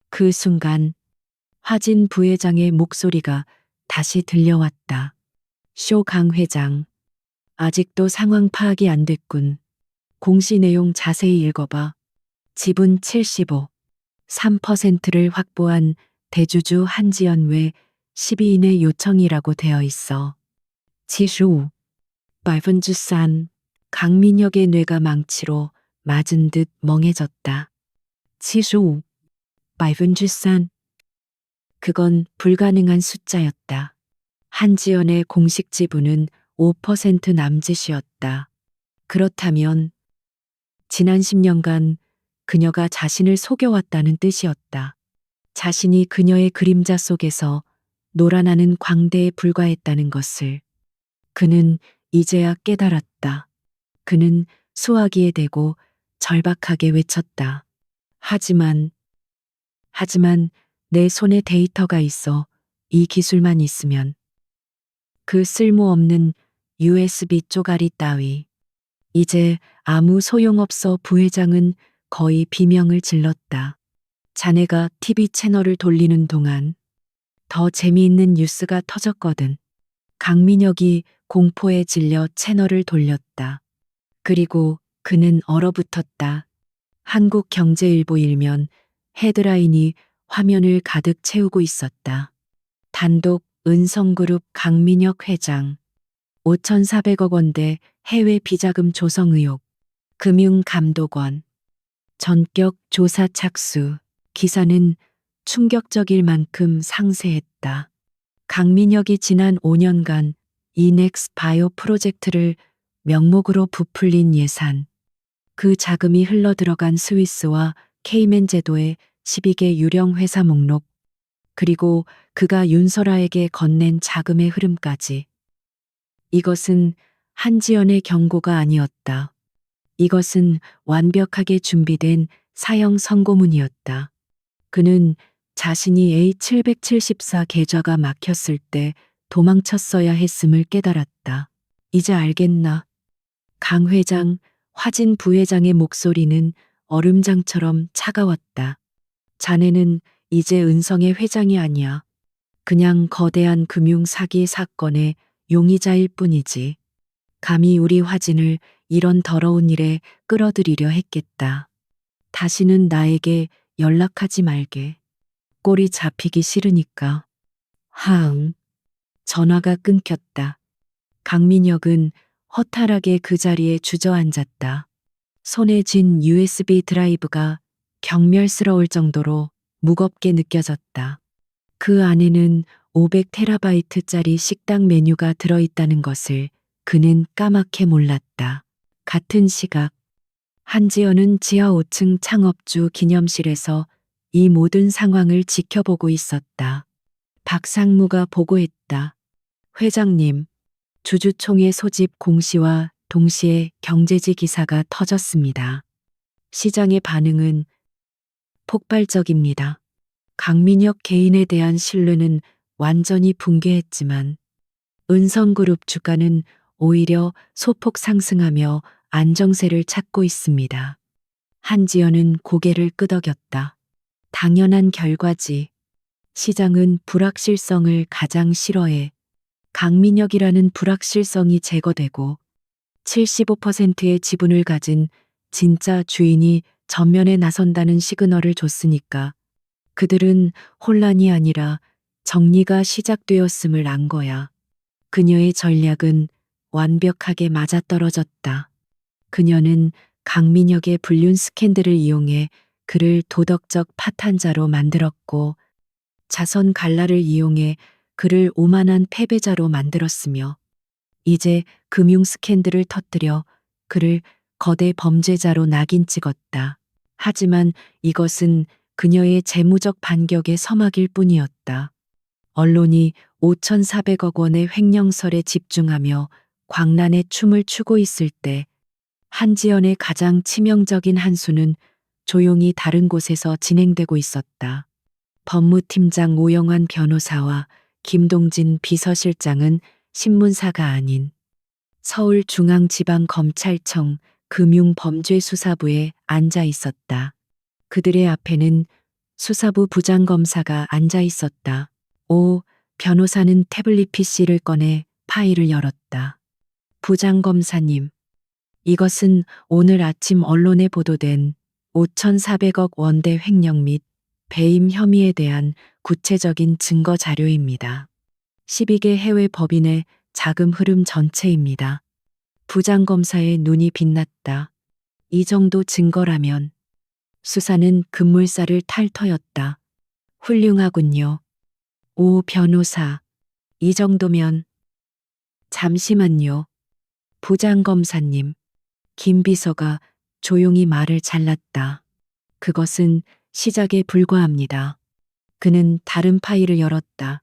그 순간 화진 부회장의 목소리가 다시 들려왔다. 쇼 강 회장. 아직도 상황 파악이 안 됐군. 공시 내용 자세히 읽어봐. 지분 75, 3%를 확보한 대주주 한지연 외 12인의 요청이라고 되어 있어. 75, 3%. 강민혁의 뇌가 망치로 맞은 듯 멍해졌다. 75, 3%. 그건 불가능한 숫자였다. 한지연의 공식 지분은 5% 남짓이었다. 그렇다면 지난 10년간 그녀가 자신을 속여왔다는 뜻이었다. 자신이 그녀의 그림자 속에서 놀아나는 광대에 불과했다는 것을 그는 이제야 깨달았다. 그는 수화기에 대고 절박하게 외쳤다. 하지만 내 손에 데이터가 있어. 이 기술만 있으면. 그 쓸모없는 USB 쪼가리 따위. 이제 아무 소용없어. 부회장은 거의 비명을 질렀다. 자네가 TV 채널을 돌리는 동안 더 재미있는 뉴스가 터졌거든. 강민혁이 공포에 질려 채널을 돌렸다. 그리고 그는 얼어붙었다. 한국경제일보 일면 헤드라인이 화면을 가득 채우고 있었다. 단독 은성그룹 강민혁 회장. 5,400억 원대 해외 비자금 조성 의혹. 금융감독원. 전격 조사 착수. 기사는 충격적일 만큼 상세했다. 강민혁이 지난 5년간 이넥스 바이오 프로젝트를 명목으로 부풀린 예산. 그 자금이 흘러들어간 스위스와 케이맨 제도의 12개 유령 회사 목록, 그리고 그가 윤설아에게 건넨 자금의 흐름까지. 이것은 한지연의 경고가 아니었다. 이것은 완벽하게 준비된 사형 선고문이었다. 그는 자신이 A774 계좌가 막혔을 때 도망쳤어야 했음을 깨달았다. 이제 알겠나? 강 회장, 화진 부회장의 목소리는 얼음장처럼 차가웠다. 자네는 이제 은성의 회장이 아니야. 그냥 거대한 금융 사기 사건의 용의자일 뿐이지. 감히 우리 화진을 이런 더러운 일에 끌어들이려 했겠다. 다시는 나에게 연락하지 말게. 꼴이 잡히기 싫으니까. 하응. 전화가 끊겼다. 강민혁은 허탈하게 그 자리에 주저앉았다. 손에 쥔 USB 드라이브가 경멸스러울 정도로 무겁게 느껴졌다. 그 안에는 500테라바이트짜리 식당 메뉴가 들어있다는 것을 그는 까맣게 몰랐다. 같은 시각, 한지연은 지하 5층 창업주 기념실에서 이 모든 상황을 지켜보고 있었다. 박상무가 보고했다. 회장님, 주주총회 소집 공시와 동시에 경제지 기사가 터졌습니다. 시장의 반응은 폭발적입니다. 강민혁 개인에 대한 신뢰는 완전히 붕괴했지만 은성그룹 주가는 오히려 소폭 상승하며 안정세를 찾고 있습니다. 한지연은 고개를 끄덕였다. 당연한 결과지. 시장은 불확실성을 가장 싫어해. 강민혁이라는 불확실성이 제거되고 75%의 지분을 가진 진짜 주인이 전면에 나선다는 시그널을 줬으니까 그들은 혼란이 아니라 정리가 시작되었음을 안 거야. 그녀의 전략은 완벽하게 맞아떨어졌다. 그녀는 강민혁의 불륜 스캔들을 이용해 그를 도덕적 파탄자로 만들었고 자선 갈라를 이용해 그를 오만한 패배자로 만들었으며 이제 금융 스캔들을 터뜨려 그를 거대 범죄자로 낙인 찍었다. 하지만 이것은 그녀의 재무적 반격의 서막일 뿐이었다. 언론이 5,400억 원의 횡령설에 집중하며 광란의 춤을 추고 있을 때 한지연의 가장 치명적인 한 수는 조용히 다른 곳에서 진행되고 있었다. 법무팀장 오영환 변호사와 김동진 비서실장은 신문사가 아닌 서울중앙지방검찰청 금융범죄수사부에 앉아 있었다. 그들의 앞에는 수사부 부장검사가 앉아 있었다. 오, 변호사는 태블릿 PC를 꺼내 파일을 열었다. 부장검사님, 이것은 오늘 아침 언론에 보도된 5,400억 원대 횡령 및 배임 혐의에 대한 구체적인 증거 자료입니다. 12개 해외 법인의 자금 흐름 전체입니다. 부장검사의 눈이 빛났다. 이 정도 증거라면 수사는 급물살을 탈 터였다. 훌륭하군요. 오 변호사, 이 정도면. 잠시만요. 부장검사님, 김 비서가 조용히 말을 잘랐다. 그것은 시작에 불과합니다. 그는 다른 파일을 열었다.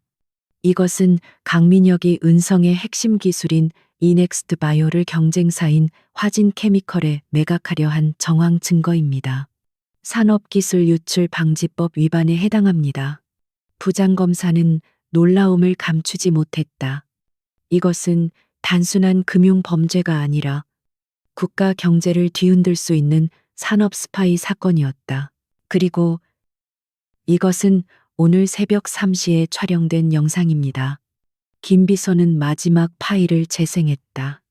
이것은 강민혁이 은성의 핵심 기술인 이넥스트 바이오를 경쟁사인 화진 케미컬에 매각하려 한 정황 증거입니다. 산업기술 유출 방지법 위반에 해당합니다. 부장검사는 놀라움을 감추지 못했다. 이것은 단순한 금융 범죄가 아니라 국가 경제를 뒤흔들 수 있는 산업 스파이 사건이었다. 그리고 이것은 오늘 새벽 3시에 촬영된 영상입니다. 김 비서는 마지막 파일을 재생했다.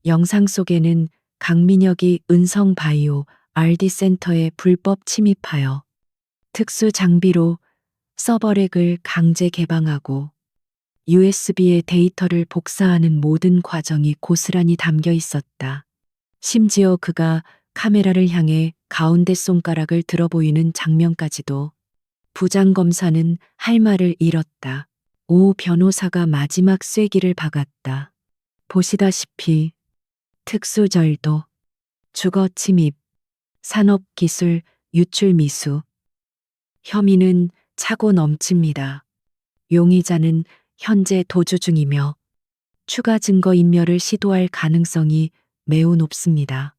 영상 속에는 강민혁이 은성 바이오 RD 센터에 불법 침입하여 특수 장비로 서버렉을 강제 개방하고 USB에 데이터를 복사하는 모든 과정이 고스란히 담겨 있었다. 심지어 그가 카메라를 향해 가운데 손가락을 들어 보이는 장면까지도. 부장검사는 할 말을 잃었다. 오 변호사가 마지막 쐐기를 박았다. 보시다시피 특수절도, 주거침입, 산업기술, 유출미수. 혐의는 차고 넘칩니다. 용의자는 현재 도주 중이며 추가 증거 인멸을 시도할 가능성이 매우 높습니다.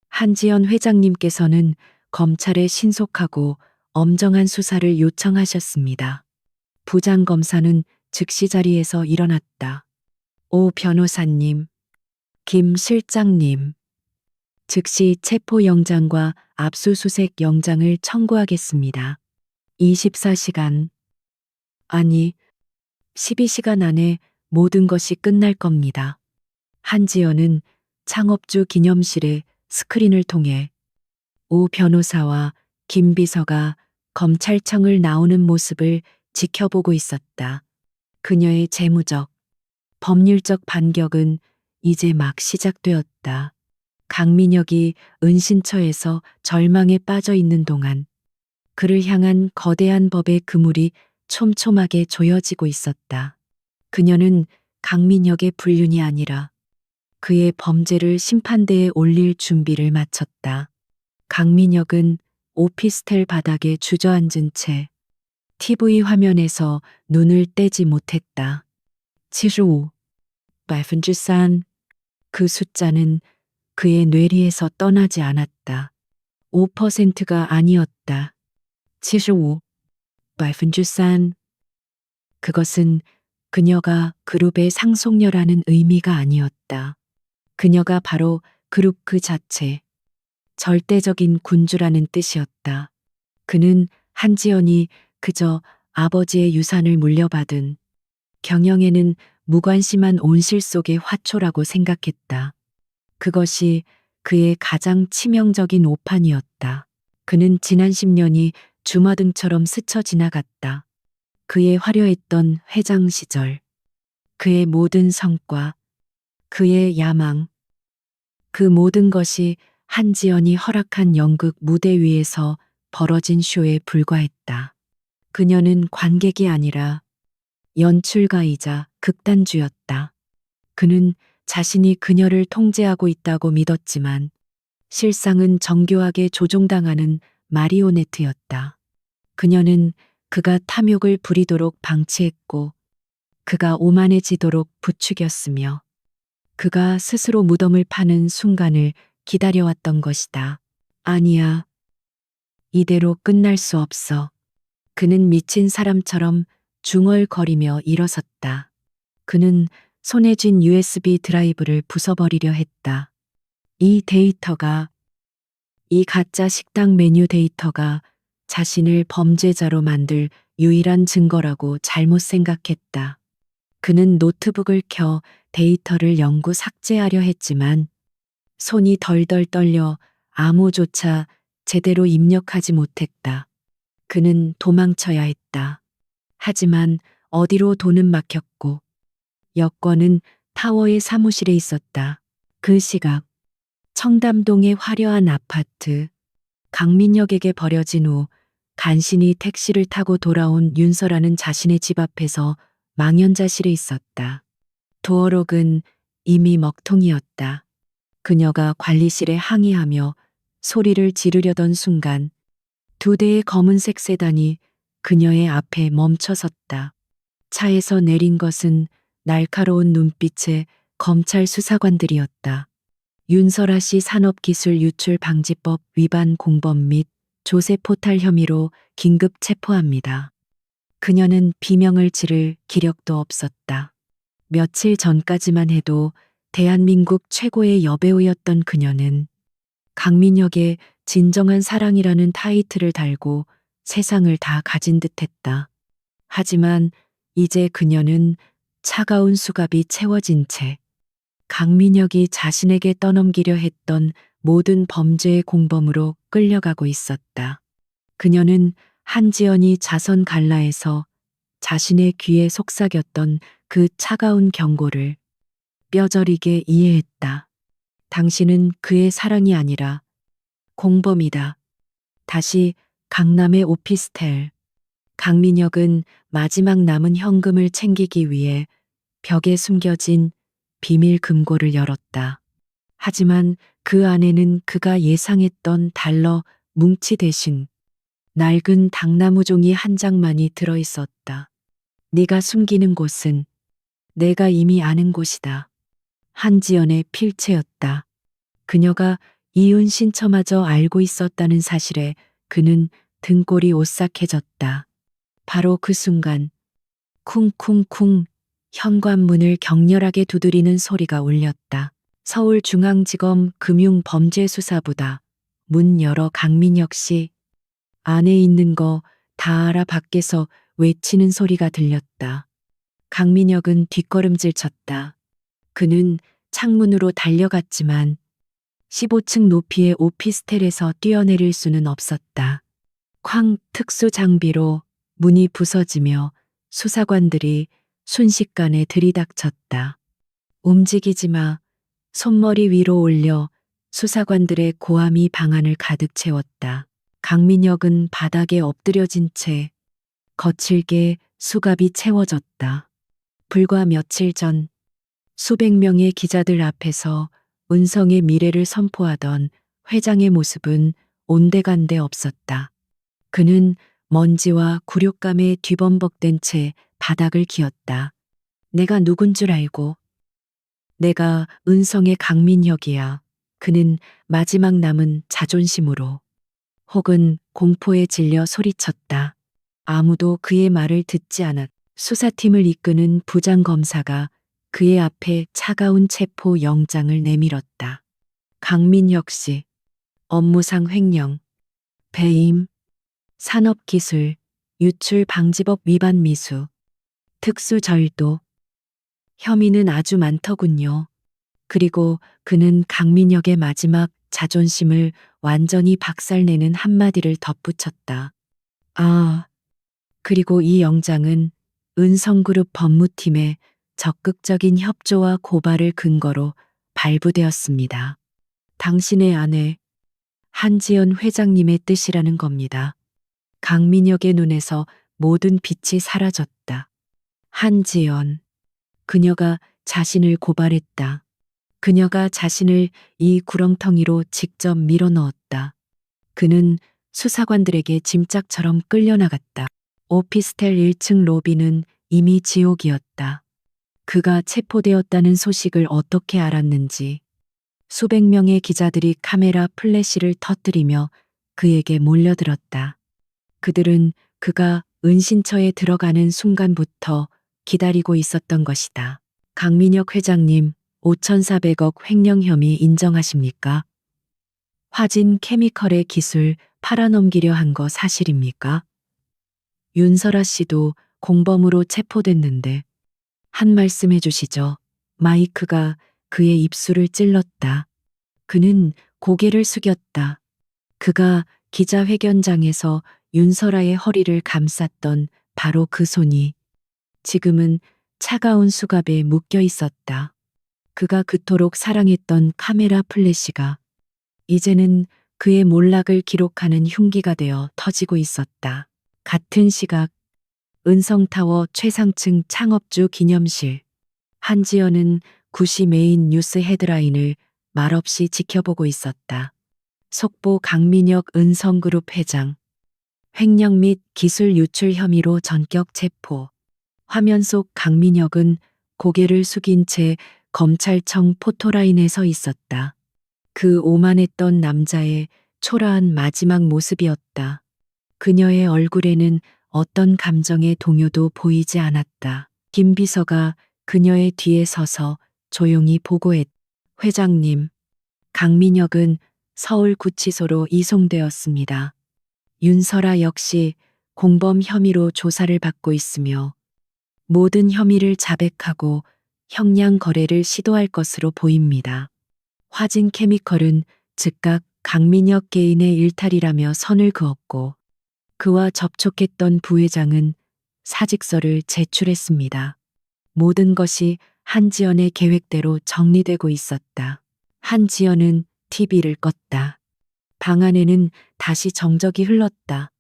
한지연 회장님께서는 검찰에 신속하고 엄정한 수사를 요청하셨습니다. 부장검사는 즉시 자리에서 일어났다. 오 변호사님, 김 실장님, 즉시 체포영장과 압수수색 영장을 청구하겠습니다. 24시간, 아니, 12시간 안에 모든 것이 끝날 겁니다. 한지연은 창업주 기념실의 스크린을 통해 오 변호사와 김 비서가 검찰청을 나오는 모습을 지켜보고 있었다. 그녀의 재무적, 법률적 반격은 이제 막 시작되었다. 강민혁이 은신처에서 절망에 빠져 있는 동안 그를 향한 거대한 법의 그물이 촘촘하게 조여지고 있었다. 그녀는 강민혁의 불륜이 아니라 그의 범죄를 심판대에 올릴 준비를 마쳤다. 강민혁은 오피스텔 바닥에 주저앉은 채 TV 화면에서 눈을 떼지 못했다. 75, 3%. 그 숫자는 그의 뇌리에서 떠나지 않았다. 5%가 아니었다. 75, 3%. 그것은 그녀가 그룹의 상속녀라는 의미가 아니었다. 그녀가 바로 그룹 그 자체, 절대적인 군주라는 뜻이었다. 그는 한지연이 그저 아버지의 유산을 물려받은 경영에는 무관심한 온실 속의 화초라고 생각했다. 그것이 그의 가장 치명적인 오판이었다. 그는 지난 10년이 주마등처럼 스쳐 지나갔다. 그의 화려했던 회장 시절, 그의 모든 성과, 그의 야망, 그 모든 것이 한지연이 허락한 연극 무대 위에서 벌어진 쇼에 불과했다. 그녀는 관객이 아니라 연출가이자 극단주였다. 그는 자신이 그녀를 통제하고 있다고 믿었지만 실상은 정교하게 조종당하는 마리오네트였다. 그녀는 그가 탐욕을 부리도록 방치했고 그가 오만해지도록 부추겼으며 그가 스스로 무덤을 파는 순간을 기다려왔던 것이다. 아니야. 이대로 끝날 수 없어. 그는 미친 사람처럼 중얼거리며 일어섰다. 그는 손에 쥔 USB 드라이브를 부숴버리려 했다. 이 데이터가, 이 가짜 식당 메뉴 데이터가 자신을 범죄자로 만들 유일한 증거라고 잘못 생각했다. 그는 노트북을 켜 데이터를 영구 삭제하려 했지만 손이 덜덜 떨려 암호조차 제대로 입력하지 못했다. 그는 도망쳐야 했다. 하지만 어디로 돈은 막혔고 여권은 타워의 사무실에 있었다. 그 시각 청담동의 화려한 아파트, 강민혁에게 버려진 후 간신히 택시를 타고 돌아온 윤서라는 자신의 집 앞에서 망연자실해 있었다. 도어록은 이미 먹통이었다. 그녀가 관리실에 항의하며 소리를 지르려던 순간 2대의 검은색 세단이 그녀의 앞에 멈춰섰다. 차에서 내린 것은 날카로운 눈빛의 검찰 수사관들이었다. 윤설아 씨 산업기술유출방지법 위반 공범 및 조세 포탈 혐의로 긴급 체포합니다. 그녀는 비명을 지를 기력도 없었다. 며칠 전까지만 해도 대한민국 최고의 여배우였던 그녀는 강민혁의 진정한 사랑이라는 타이틀을 달고 세상을 다 가진 듯했다. 하지만 이제 그녀는 차가운 수갑이 채워진 채 강민혁이 자신에게 떠넘기려 했던 모든 범죄의 공범으로 끌려가고 있었다. 그녀는 한지연이 자선 갈라에서 자신의 귀에 속삭였던 그 차가운 경고를 뼈저리게 이해했다. 당신은 그의 사랑이 아니라 공범이다. 다시 강남의 오피스텔. 강민혁은 마지막 남은 현금을 챙기기 위해 벽에 숨겨진 비밀 금고를 열었다. 하지만 그 안에는 그가 예상했던 달러 뭉치 대신 낡은 당나무 종이 한 장만이 들어 있었다. 네가 숨기는 곳은 내가 이미 아는 곳이다. 한지연의 필체였다. 그녀가 이은 신처마저 알고 있었다는 사실에 그는 등골이 오싹해졌다. 바로 그 순간 쿵쿵쿵 현관문을 격렬하게 두드리는 소리가 울렸다. 서울중앙지검 금융범죄수사부다. 문 열어. 강민혁 씨. 안에 있는 거 다 알아. 밖에서 외치는 소리가 들렸다. 강민혁은 뒷걸음질 쳤다. 그는 창문으로 달려갔지만 15층 높이의 오피스텔에서 뛰어내릴 수는 없었다. 쾅 특수 장비로 문이 부서지며 수사관들이 순식간에 들이닥쳤다. 움직이지 마. 손머리 위로 올려. 수사관들의 고함이 방 안을 가득 채웠다. 강민혁은 바닥에 엎드려진 채 거칠게 수갑이 채워졌다. 불과 며칠 전 수백 명의 기자들 앞에서 은성의 미래를 선포하던 회장의 모습은 온데간데 없었다. 그는 먼지와 굴욕감에 뒤범벅된 채 바닥을 기었다. 내가 누군 줄 알고. 내가 은성의 강민혁이야. 그는 마지막 남은 자존심으로 혹은 공포에 질려 소리쳤다. 아무도 그의 말을 듣지 않았. 수사팀을 이끄는 부장검사가 그의 앞에 차가운 체포 영장을 내밀었다. 강민혁 씨, 업무상 횡령, 배임, 산업기술, 유출방지법 위반 미수, 특수절도. 혐의는 아주 많더군요. 그리고 그는 강민혁의 마지막 자존심을 완전히 박살내는 한마디를 덧붙였다. 아, 그리고 이 영장은 은성그룹 법무팀의 적극적인 협조와 고발을 근거로 발부되었습니다. 당신의 아내 한지연 회장님의 뜻이라는 겁니다. 강민혁의 눈에서 모든 빛이 사라졌다. 한지연. 그녀가 자신을 고발했다. 그녀가 자신을 이 구렁텅이로 직접 밀어넣었다. 그는 수사관들에게 짐짝처럼 끌려나갔다. 오피스텔 1층 로비는 이미 지옥이었다. 그가 체포되었다는 소식을 어떻게 알았는지 수백 명의 기자들이 카메라 플래시를 터뜨리며 그에게 몰려들었다. 그들은 그가 은신처에 들어가는 순간부터 기다리고 있었던 것이다. 강민혁 회장님, 5,400억 횡령 혐의 인정하십니까? 화진 케미컬의 기술 팔아넘기려 한 거 사실입니까? 윤설아 씨도 공범으로 체포됐는데 한 말씀 해주시죠. 마이크가 그의 입술을 찔렀다. 그는 고개를 숙였다. 그가 기자회견장에서 윤설아의 허리를 감쌌던 바로 그 손이 지금은 차가운 수갑에 묶여 있었다. 그가 그토록 사랑했던 카메라 플래시가 이제는 그의 몰락을 기록하는 흉기가 되어 터지고 있었다. 같은 시각 은성타워 최상층 창업주 기념실. 한지연은 구시 메인 뉴스 헤드라인을 말없이 지켜보고 있었다. 속보 강민혁 은성그룹 회장. 횡령 및 기술 유출 혐의로 전격 체포. 화면 속 강민혁은 고개를 숙인 채 검찰청 포토라인에 서 있었다. 그 오만했던 남자의 초라한 마지막 모습이었다. 그녀의 얼굴에는 어떤 감정의 동요도 보이지 않았다. 김 비서가 그녀의 뒤에 서서 조용히 보고했다. 회장님, 강민혁은 서울구치소로 이송되었습니다. 윤설아 역시 공범 혐의로 조사를 받고 있으며 모든 혐의를 자백하고 형량 거래를 시도할 것으로 보입니다. 화진 케미컬은 즉각 강민혁 개인의 일탈이라며 선을 그었고 그와 접촉했던 부회장은 사직서를 제출했습니다. 모든 것이 한지연의 계획대로 정리되고 있었다. 한지연은 TV를 껐다. 방 안에는 다시 정적이 흘렀다.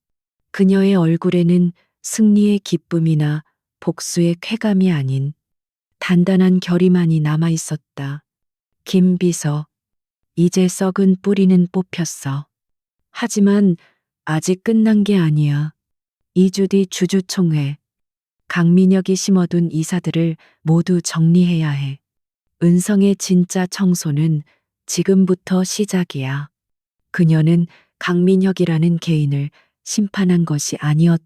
그녀의 얼굴에는 승리의 기쁨이나 복수의 쾌감이 아닌 단단한 결의만이 남아 있었다. 김 비서, 이제 썩은 뿌리는 뽑혔어. 하지만 아직 끝난 게 아니야. 2주 뒤 주주총회. 강민혁이 심어둔 이사들을 모두 정리해야 해. 은성의 진짜 청소는 지금부터 시작이야. 그녀는 강민혁이라는 개인을 심판한 것이 아니었.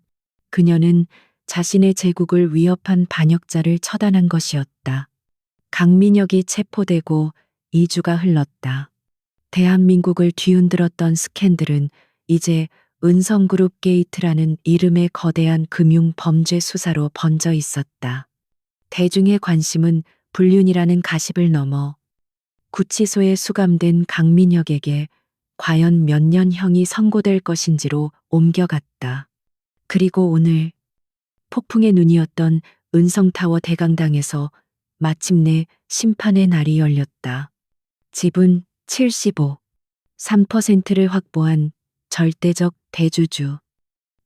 그녀는 자신의 제국을 위협한 반역자를 처단한 것이었다. 강민혁이 체포되고 2주가 흘렀다. 대한민국을 뒤흔들었던 스캔들은 이제 은성그룹 게이트라는 이름의 거대한 금융 범죄 수사로 번져 있었다. 대중의 관심은 불륜이라는 가십을 넘어 구치소에 수감된 강민혁에게 과연 몇 년형이 선고될 것인지로 옮겨갔다. 그리고 오늘 폭풍의 눈이었던 은성타워 대강당에서 마침내 심판의 날이 열렸다. 지분 75, 3%를 확보한 절대적 대주주.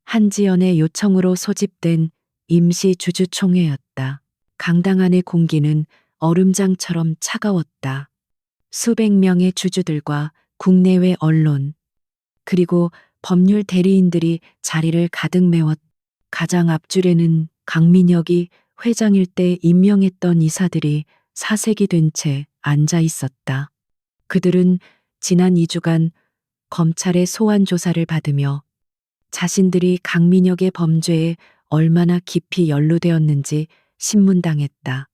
한지연의 요청으로 소집된 임시 주주총회였다. 강당 안의 공기는 얼음장처럼 차가웠다. 수백 명의 주주들과 국내외 언론, 그리고 법률 대리인들이 자리를 가득 메웠. 가장 앞줄에는 강민혁이 회장일 때 임명했던 이사들이 사색이 된 채 앉아 있었다. 그들은 지난 2주간 검찰의 소환 조사를 받으며 자신들이 강민혁의 범죄에 얼마나 깊이 연루되었는지 신문당했다.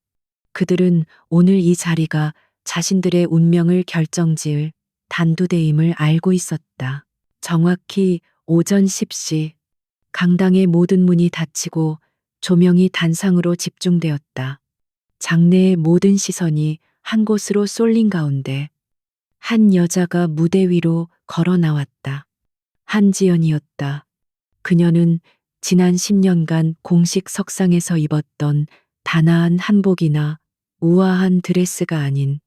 그들은 오늘 이 자리가 자신들의 운명을 결정지을 단두대임을 알고 있었다. 정확히 오전 10시 강당의 모든 문이 닫히고 조명이 단상으로 집중되었다. 장내의 모든 시선이 한 곳으로 쏠린 가운데 한 여자가 무대 위로 걸어 나왔다. 한지연이었다. 그녀는 지난 10년간 공식 석상에서 입었던 단아한 한복이나 우아한 드레스가 아닌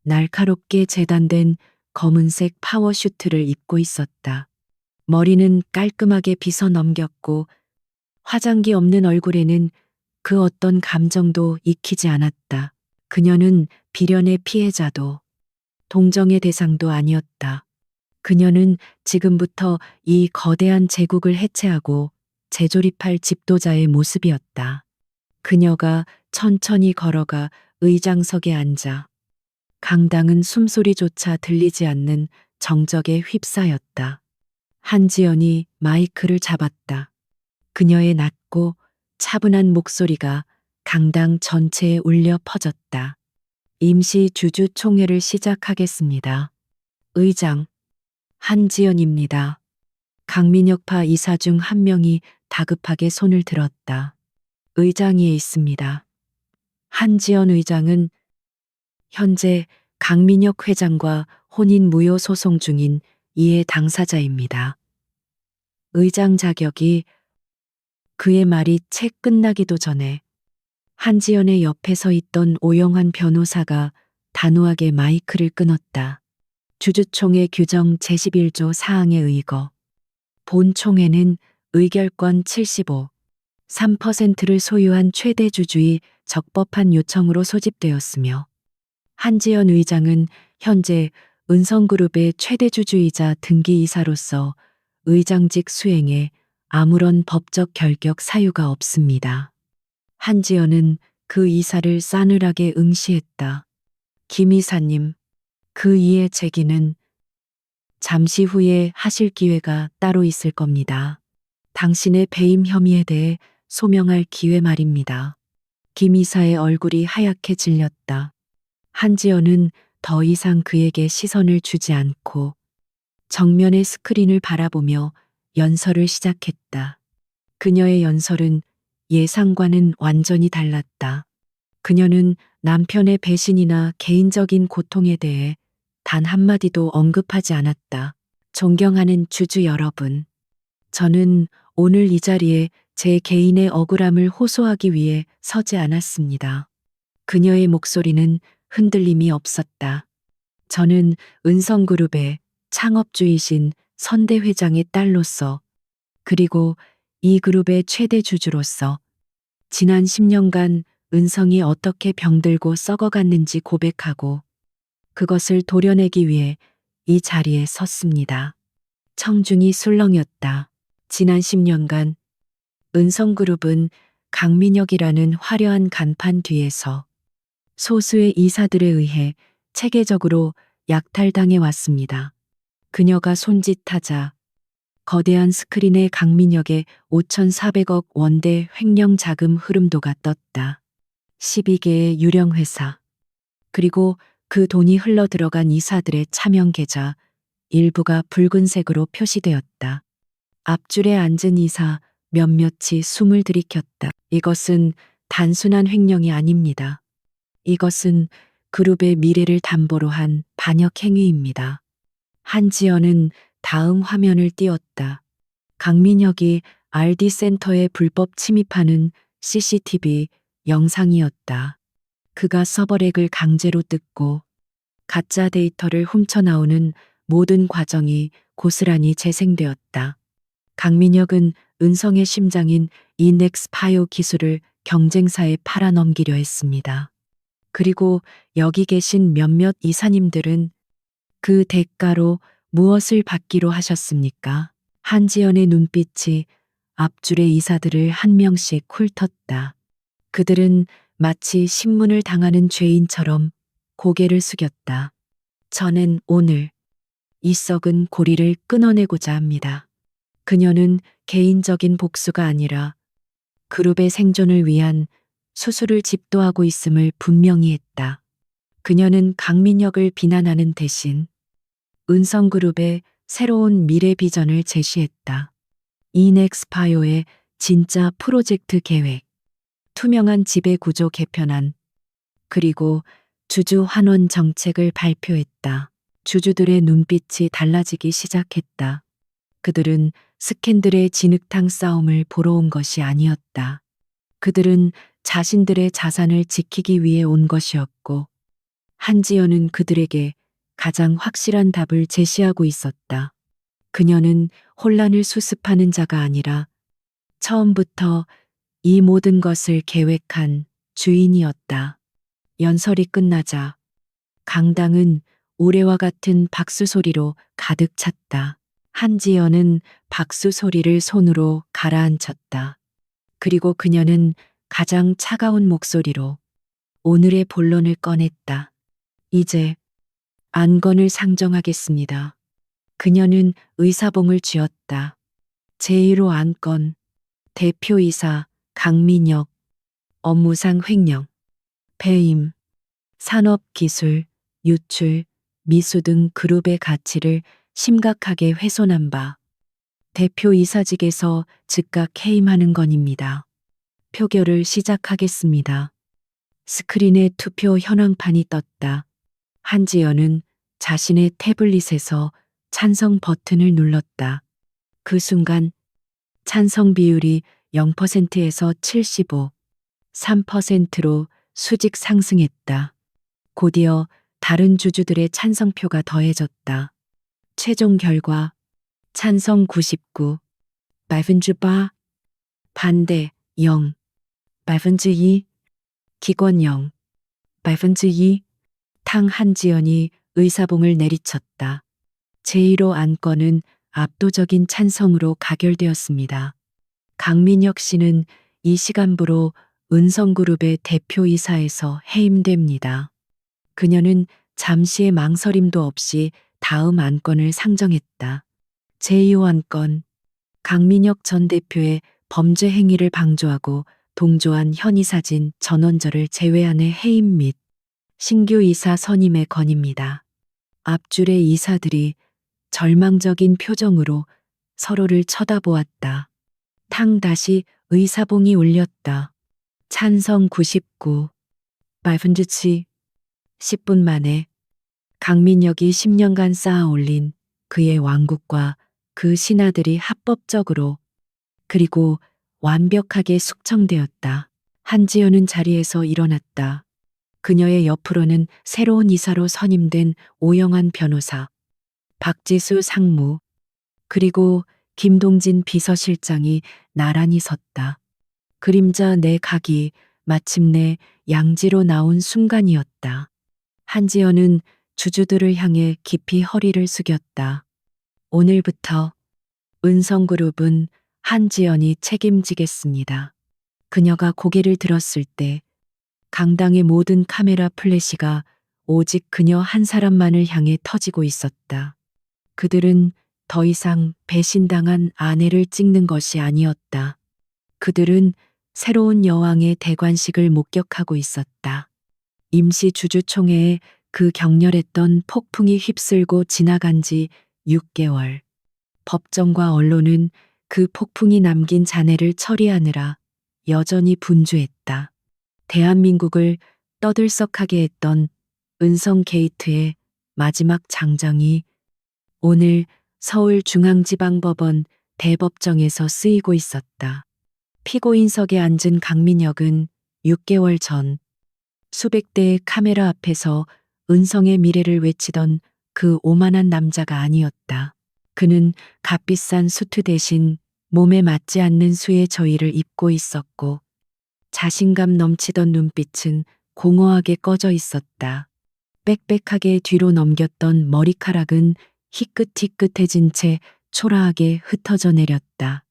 날카롭게 재단된 검은색 파워슈트를 입고 있었다. 머리는 깔끔하게 빗어 넘겼고 화장기 없는 얼굴에는 그 어떤 감정도 익히지 않았다. 그녀는 비련의 피해자도 동정의 대상도 아니었다. 그녀는 지금부터 이 거대한 제국을 해체하고 재조립할 집도자의 모습이었다. 그녀가 천천히 걸어가 의장석에 앉아 강당은 숨소리조차 들리지 않는 정적에 휩싸였다. 한지연이 마이크를 잡았다. 그녀의 낮고 차분한 목소리가 강당 전체에 울려 퍼졌다. 임시 주주총회를 시작하겠습니다. 의장, 한지연입니다. 강민혁파 이사 중 한 명이 다급하게 손을 들었다. 의장이에 있습니다. 한지연 의장은 현재 강민혁 회장과 혼인 무효 소송 중인 이해 당사자입니다. 의장 자격이. 그의 말이 채 끝나기도 전에 한지연의 옆에 서 있던 오영환 변호사가 단호하게 마이크를 끊었다. 주주총회 규정 제11조 사항에 의거 본 총회는 의결권 75, 3%를 소유한 최대 주주의 적법한 요청으로 소집되었으며 한지연 의장은 현재 은성그룹의 최대 주주이자 등기이사로서 의장직 수행에 아무런 법적 결격 사유가 없습니다. 한지연은 그 이사를 싸늘하게 응시했다. 김 이사님, 그 이의 제기는 잠시 후에 하실 기회가 따로 있을 겁니다. 당신의 배임 혐의에 대해 소명할 기회 말입니다. 김 이사의 얼굴이 하얗게 질렸다. 한지연은 더 이상 그에게 시선을 주지 않고 정면의 스크린을 바라보며 연설을 시작했다. 그녀의 연설은 예상과는 완전히 달랐다. 그녀는 남편의 배신이나 개인적인 고통에 대해 단 한마디도 언급하지 않았다. 존경하는 주주 여러분, 저는 오늘 이 자리에 제 개인의 억울함을 호소하기 위해 서지 않았습니다. 그녀의 목소리는 흔들림이 없었다. 저는 은성그룹의 창업주이신 선대 회장의 딸로서, 그리고 이 그룹의 최대 주주로서 지난 10년간 은성이 어떻게 병들고 썩어갔는지 고백하고 그것을 도려내기 위해 이 자리에 섰습니다. 청중이 술렁였다. 지난 10년간 은성그룹은 강민혁이라는 화려한 간판 뒤에서 소수의 이사들에 의해 체계적으로 약탈당해 왔습니다. 그녀가 손짓하자 거대한 스크린에 강민혁의 5,400억 원대 횡령 자금 흐름도가 떴다. 12개의 유령 회사, 그리고 그 돈이 흘러 들어간 이사들의 차명 계좌 일부가 붉은색으로 표시되었다. 앞줄에 앉은 이사 몇몇이 숨을 들이켰다. 이것은 단순한 횡령이 아닙니다. 이것은 그룹의 미래를 담보로 한 반역 행위입니다. 한지연은 다음 화면을 띄웠다. 강민혁이 RD 센터에 불법 침입하는 CCTV 영상이었다. 그가 서버렉을 강제로 뜯고 가짜 데이터를 훔쳐나오는 모든 과정이 고스란히 재생되었다. 강민혁은 은성의 심장인 이넥스파이오 기술을 경쟁사에 팔아넘기려 했습니다. 그리고 여기 계신 몇몇 이사님들은 그 대가로 무엇을 받기로 하셨습니까? 한지연의 눈빛이 앞줄의 이사들을 한 명씩 훑었다. 그들은 마치 신문을 당하는 죄인처럼 고개를 숙였다. 저는 오늘 이 썩은 고리를 끊어내고자 합니다. 그녀는 개인적인 복수가 아니라 그룹의 생존을 위한 수술을 집도하고 있음을 분명히 했다. 그녀는 강민혁을 비난하는 대신 은성그룹의 새로운 미래 비전을 제시했다. 이넥스파이오의 진짜 프로젝트 계획, 투명한 지배 구조 개편안, 그리고 주주 환원 정책을 발표했다. 주주들의 눈빛이 달라지기 시작했다. 그들은 스캔들의 진흙탕 싸움을 보러 온 것이 아니었다. 그들은 자신들의 자산을 지키기 위해 온 것이었고, 한지연은 그들에게 가장 확실한 답을 제시하고 있었다. 그녀는 혼란을 수습하는 자가 아니라 처음부터 이 모든 것을 계획한 주인이었다. 연설이 끝나자 강당은 우레와 같은 박수 소리로 가득 찼다. 한지연은 박수 소리를 손으로 가라앉혔다. 그리고 그녀는 가장 차가운 목소리로 오늘의 본론을 꺼냈다. 이제 안건을 상정하겠습니다. 그녀는 의사봉을 쥐었다. 제1호 안건, 대표이사 강민혁, 업무상 횡령, 배임, 산업기술, 유출, 미수 등 그룹의 가치를 심각하게 훼손한 바 대표이사직에서 즉각 해임하는 건입니다. 표결을 시작하겠습니다. 스크린에 투표 현황판이 떴다. 한지연은 자신의 태블릿에서 찬성 버튼을 눌렀다. 그 순간 찬성 비율이 0%에서 75, 3%로 수직 상승했다. 곧이어 다른 주주들의 찬성표가 더해졌다. 최종 결과 찬성 99, 8%, 반대 0, 2%, 기권 0, 2%, 탕 한지연이 의사봉을 내리쳤다. 제1호 안건은 압도적인 찬성으로 가결되었습니다. 강민혁 씨는 이 시간부로 은성그룹의 대표이사에서 해임됩니다. 그녀는 잠시의 망설임도 없이 다음 안건을 상정했다. 제2호 안건, 강민혁 전 대표의 범죄 행위를 방조하고 동조한 현이사진 전원절을 제외한의 해임 및 신규 이사 선임의 건입니다. 앞줄의 이사들이 절망적인 표정으로 서로를 쳐다보았다. 탕 다시 의사봉이 울렸다. 찬성 99, 7%, 10분 만에 강민혁이 10년간 쌓아 올린 그의 왕국과 그 신하들이 합법적으로 그리고 완벽하게 숙청되었다. 한지연은 자리에서 일어났다. 그녀의 옆으로는 새로운 이사로 선임된 오영환 변호사, 박지수 상무, 그리고 김동진 비서실장이 나란히 섰다. 그림자 내 각이 마침내 양지로 나온 순간이었다. 한지연은 주주들을 향해 깊이 허리를 숙였다. 오늘부터 은성그룹은 한지연이 책임지겠습니다. 그녀가 고개를 들었을 때 강당의 모든 카메라 플래시가 오직 그녀 한 사람만을 향해 터지고 있었다. 그들은 더 이상 배신당한 아내를 찍는 것이 아니었다. 그들은 새로운 여왕의 대관식을 목격하고 있었다. 임시 주주총회에 그 격렬했던 폭풍이 휩쓸고 지나간 지 6개월. 법정과 언론은 그 폭풍이 남긴 잔해를 처리하느라 여전히 분주했다. 대한민국을 떠들썩하게 했던 은성 게이트의 마지막 장정이 오늘 서울중앙지방법원 대법정에서 쓰이고 있었다. 피고인석에 앉은 강민혁은 6개월 전 수백 대의 카메라 앞에서 은성의 미래를 외치던 그 오만한 남자가 아니었다. 그는 값비싼 수트 대신 몸에 맞지 않는 수의 저의를 입고 있었고 자신감 넘치던 눈빛은 공허하게 꺼져 있었다. 빽빽하게 뒤로 넘겼던 머리카락은 희끗희끗해진 채 초라하게 흩어져 내렸다.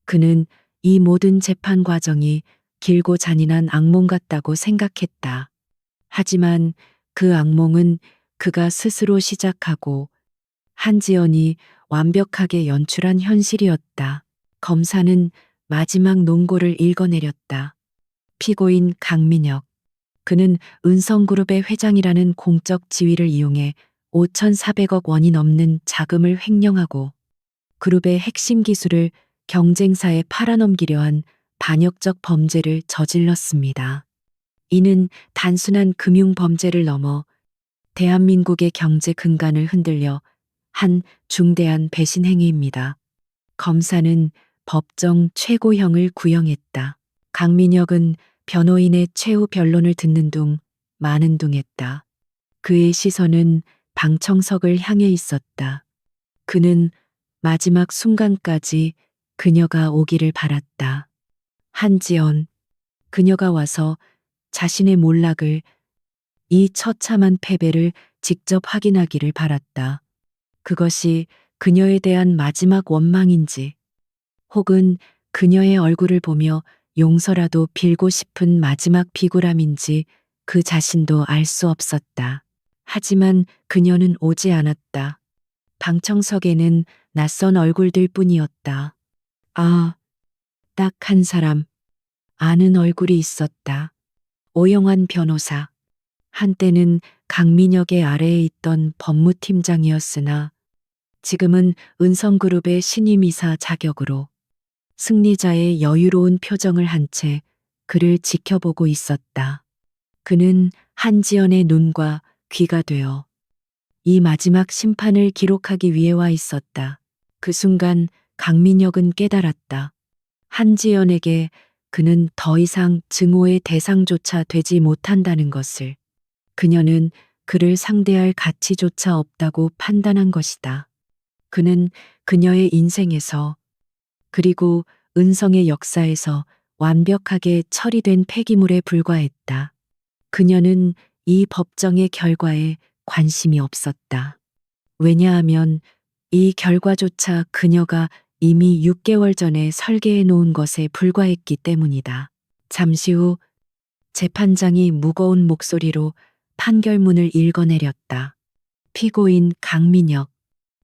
그는 이 모든 재판 과정이 길고 잔인한 악몽 같다고 생각했다. 하지만 그 악몽은 그가 스스로 시작하고 한지연이 완벽하게 연출한 현실이었다. 검사는 마지막 논고를 읽어내렸다. 피고인 강민혁. 그는 은성그룹의 회장이라는 공적 지위를 이용해 5,400억 원이 넘는 자금을 횡령하고 그룹의 핵심 기술을 경쟁사에 팔아넘기려 한 반역적 범죄를 저질렀습니다. 이는 단순한 금융 범죄를 넘어 대한민국의 경제 근간을 흔들려 한 중대한 배신 행위입니다. 검사는 법정 최고형을 구형했다. 강민혁은 변호인의 최후 변론을 듣는 둥 마는 둥했다. 그의 시선은 방청석을 향해 있었다. 그는 마지막 순간까지 그녀가 오기를 바랐다. 한지연, 그녀가 와서 자신의 몰락을, 이 처참한 패배를 직접 확인하기를 바랐다. 그것이 그녀에 대한 마지막 원망인지, 혹은 그녀의 얼굴을 보며 용서라도 빌고 싶은 마지막 비굴함인지 그 자신도 알 수 없었다. 하지만 그녀는 오지 않았다. 방청석에는 낯선 얼굴들 뿐이었다. 아, 딱 한 사람, 아는 얼굴이 있었다. 오영환 변호사. 한때는 강민혁의 아래에 있던 법무팀장이었으나 지금은 은성그룹의 신임이사 자격으로 승리자의 여유로운 표정을 한 채 그를 지켜보고 있었다. 그는 한지연의 눈과 귀가 되어 이 마지막 심판을 기록하기 위해 와 있었다. 그 순간 강민혁은 깨달았다. 한지연에게 그는 더 이상 증오의 대상조차 되지 못한다는 것을. 그녀는 그를 상대할 가치조차 없다고 판단한 것이다. 그는 그녀의 인생에서 그리고 은성의 역사에서 완벽하게 처리된 폐기물에 불과했다. 그녀는 이 법정의 결과에 관심이 없었다. 왜냐하면 이 결과조차 그녀가 이미 6개월 전에 설계해 놓은 것에 불과했기 때문이다. 잠시 후 재판장이 무거운 목소리로 판결문을 읽어내렸다. 피고인 강민혁,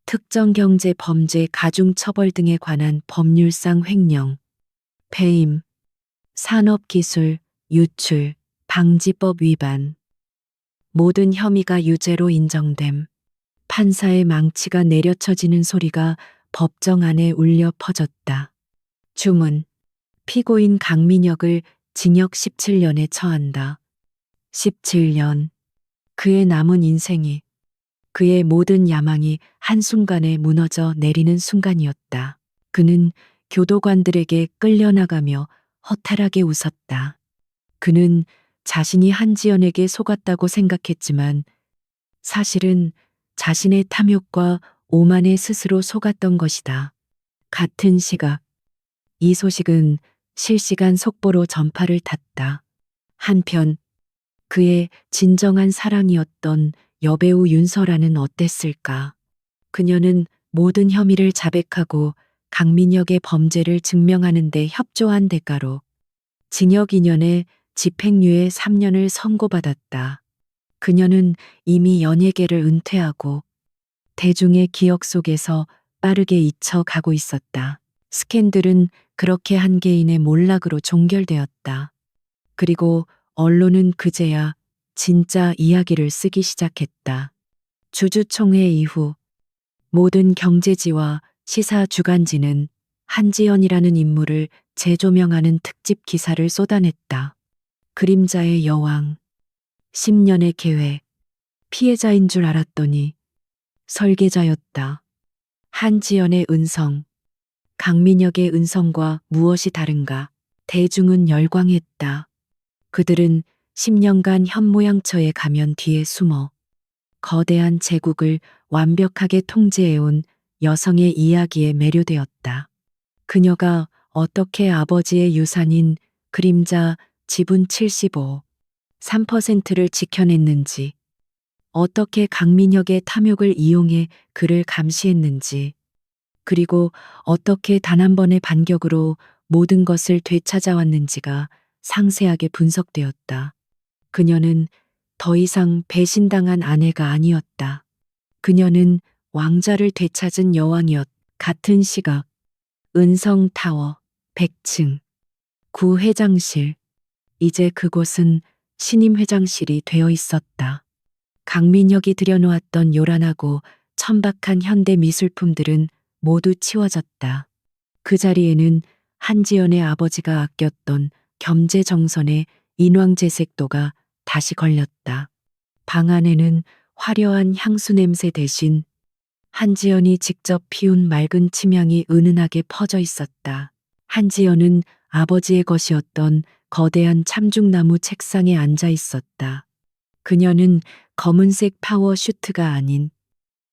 특정경제 범죄 가중처벌 등에 관한 법률상 횡령, 배임, 산업기술, 유출, 방지법 위반. 모든 혐의가 유죄로 인정됨. 판사의 망치가 내려쳐지는 소리가 법정 안에 울려 퍼졌다. 주문. 피고인 강민혁을 징역 17년에 처한다. 17년. 그의 남은 인생이, 그의 모든 야망이 한순간에 무너져 내리는 순간이었다. 그는 교도관들에게 끌려나가며 허탈하게 웃었다. 그는 자신이 한지연에게 속았다고 생각했지만 사실은 자신의 탐욕과 오만에 스스로 속았던 것이다. 같은 시각, 이 소식은 실시간 속보로 전파를 탔다. 한편 그의 진정한 사랑이었던 여배우 윤설아는 어땠을까? 그녀는 모든 혐의를 자백하고 강민혁의 범죄를 증명하는 데 협조한 대가로 징역 2년에 집행유예 3년을 선고받았다. 그녀는 이미 연예계를 은퇴하고 대중의 기억 속에서 빠르게 잊혀가고 있었다. 스캔들은 그렇게 한 개인의 몰락으로 종결되었다. 그리고 언론은 그제야 진짜 이야기를 쓰기 시작했다. 주주총회 이후 모든 경제지와 시사 주간지는 한지연이라는 인물을 재조명하는 특집 기사를 쏟아냈다. 그림자의 여왕, 10년의 계획, 피해자인 줄 알았더니 설계자였다. 한지연의 은성, 강민혁의 은성과 무엇이 다른가? 대중은 열광했다. 그들은 10년간 현모양처의 가면 뒤에 숨어 거대한 제국을 완벽하게 통제해온 여성의 이야기에 매료되었다. 그녀가 어떻게 아버지의 유산인 그림자 지분 75, 3%를 지켜냈는지, 어떻게 강민혁의 탐욕을 이용해 그를 감시했는지, 그리고 어떻게 단 한 번의 반격으로 모든 것을 되찾아왔는지가 상세하게 분석되었다. 그녀는 더 이상 배신당한 아내가 아니었다. 그녀는 왕자를 되찾은 여왕이었. 같은 시각, 은성타워, 100층, 구 회장실. 이제 그곳은 신임 회장실이 되어 있었다. 강민혁이 들여놓았던 요란하고 천박한 현대 미술품들은 모두 치워졌다. 그 자리에는 한지연의 아버지가 아꼈던 겸재정선의 인왕재색도가 다시 걸렸다. 방 안에는 화려한 향수 냄새 대신 한지연이 직접 피운 맑은 침향이 은은하게 퍼져 있었다. 한지연은 아버지의 것이었던 거대한 참중나무 책상에 앉아 있었다. 그녀는 검은색 파워 슈트가 아닌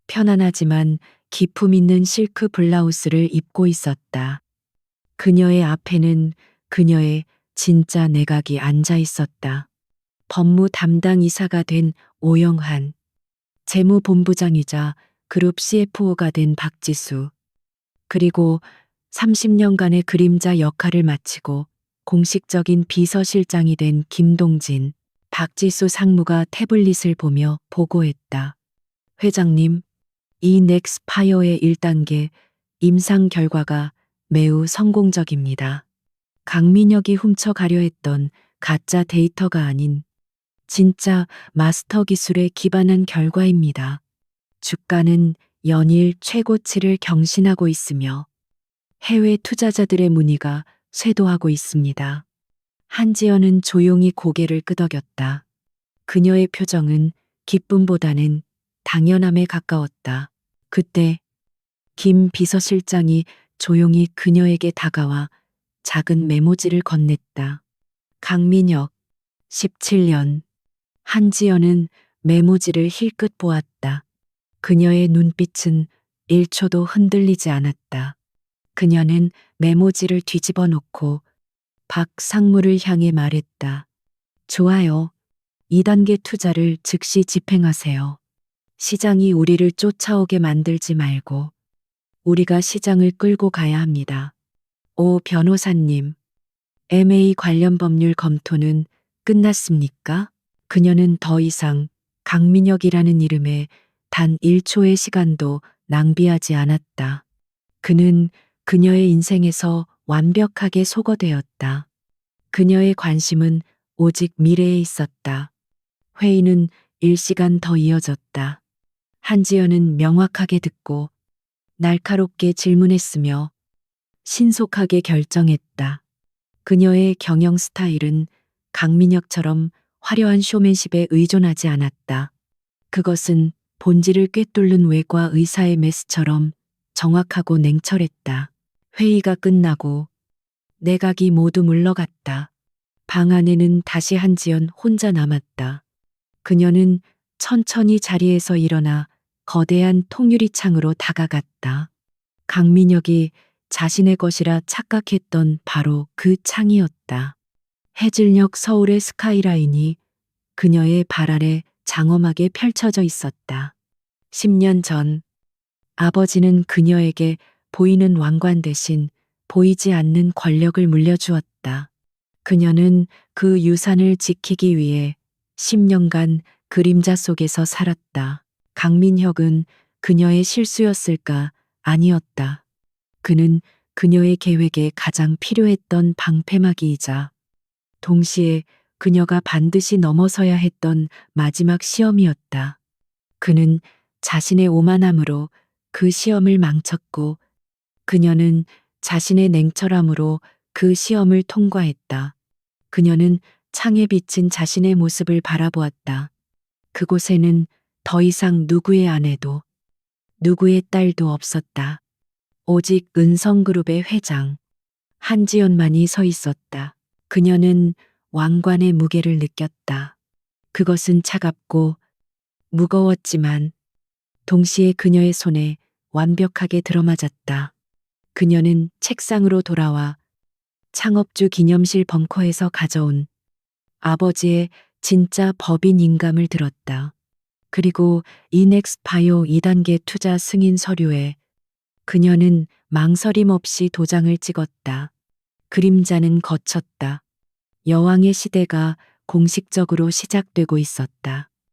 편안하지만 기품 있는 실크 블라우스를 입고 있었다. 그녀의 앞에는 그녀의 진짜 내각이 앉아 있었다. 법무 담당 이사가 된 오영한, 재무본부장이자 그룹 CFO가 된 박지수, 그리고 30년간의 그림자 역할을 마치고 공식적인 비서실장이 된 김동진. 박지수 상무가 태블릿을 보며 보고했다. 회장님, 이 넥스파이어의 1단계 임상 결과가 매우 성공적입니다. 강민혁이 훔쳐가려 했던 가짜 데이터가 아닌 진짜 마스터 기술에 기반한 결과입니다. 주가는 연일 최고치를 경신하고 있으며 해외 투자자들의 문의가 쇄도하고 있습니다. 한지연은 조용히 고개를 끄덕였다. 그녀의 표정은 기쁨보다는 당연함에 가까웠다. 그때 김 비서실장이 조용히 그녀에게 다가와 작은 메모지를 건넸다. 강민혁, 17년. 한지연은 메모지를 힐끗 보았다. 그녀의 눈빛은 1초도 흔들리지 않았다. 그녀는 메모지를 뒤집어 놓고 박 상무를 향해 말했다. 좋아요. 2단계 투자를 즉시 집행하세요. 시장이 우리를 쫓아오게 만들지 말고 우리가 시장을 끌고 가야 합니다. 오 변호사님, MA 관련 법률 검토는 끝났습니까? 그녀는 더 이상 강민혁이라는 이름에 단 1초의 시간도 낭비하지 않았다. 그는 그녀의 인생에서 완벽하게 소거되었다. 그녀의 관심은 오직 미래에 있었다. 회의는 1시간 더 이어졌다. 한지연은 명확하게 듣고 날카롭게 질문했으며 신속하게 결정했다. 그녀의 경영 스타일은 강민혁처럼 화려한 쇼맨십에 의존하지 않았다. 그것은 본질을 꿰뚫는 외과 의사의 메스처럼 정확하고 냉철했다. 회의가 끝나고 내각이 모두 물러갔다. 방 안에는 다시 한지연 혼자 남았다. 그녀는 천천히 자리에서 일어나 거대한 통유리창으로 다가갔다. 강민혁이 자신의 것이라 착각했던 바로 그 창이었다. 해질녘 서울의 스카이라인이 그녀의 발 아래 장엄하게 펼쳐져 있었다. 10년 전 아버지는 그녀에게 보이는 왕관 대신 보이지 않는 권력을 물려주었다. 그녀는 그 유산을 지키기 위해 10년간 그림자 속에서 살았다. 강민혁은 그녀의 실수였을까? 아니었다. 그는 그녀의 계획에 가장 필요했던 방패막이이자 동시에 그녀가 반드시 넘어서야 했던 마지막 시험이었다. 그는 자신의 오만함으로 그 시험을 망쳤고 그녀는 자신의 냉철함으로 그 시험을 통과했다. 그녀는 창에 비친 자신의 모습을 바라보았다. 그곳에는 더 이상 누구의 아내도 누구의 딸도 없었다. 오직 은성그룹의 회장 한지연만이 서 있었다. 그녀는 왕관의 무게를 느꼈다. 그것은 차갑고 무거웠지만 동시에 그녀의 손에 완벽하게 들어맞았다. 그녀는 책상으로 돌아와 창업주 기념실 벙커에서 가져온 아버지의 진짜 법인 인감을 들었다. 그리고 이넥스 바이오 2단계 투자 승인 서류에 그녀는 망설임 없이 도장을 찍었다. 그림자는 거쳤다. 여왕의 시대가 공식적으로 시작되고 있었다.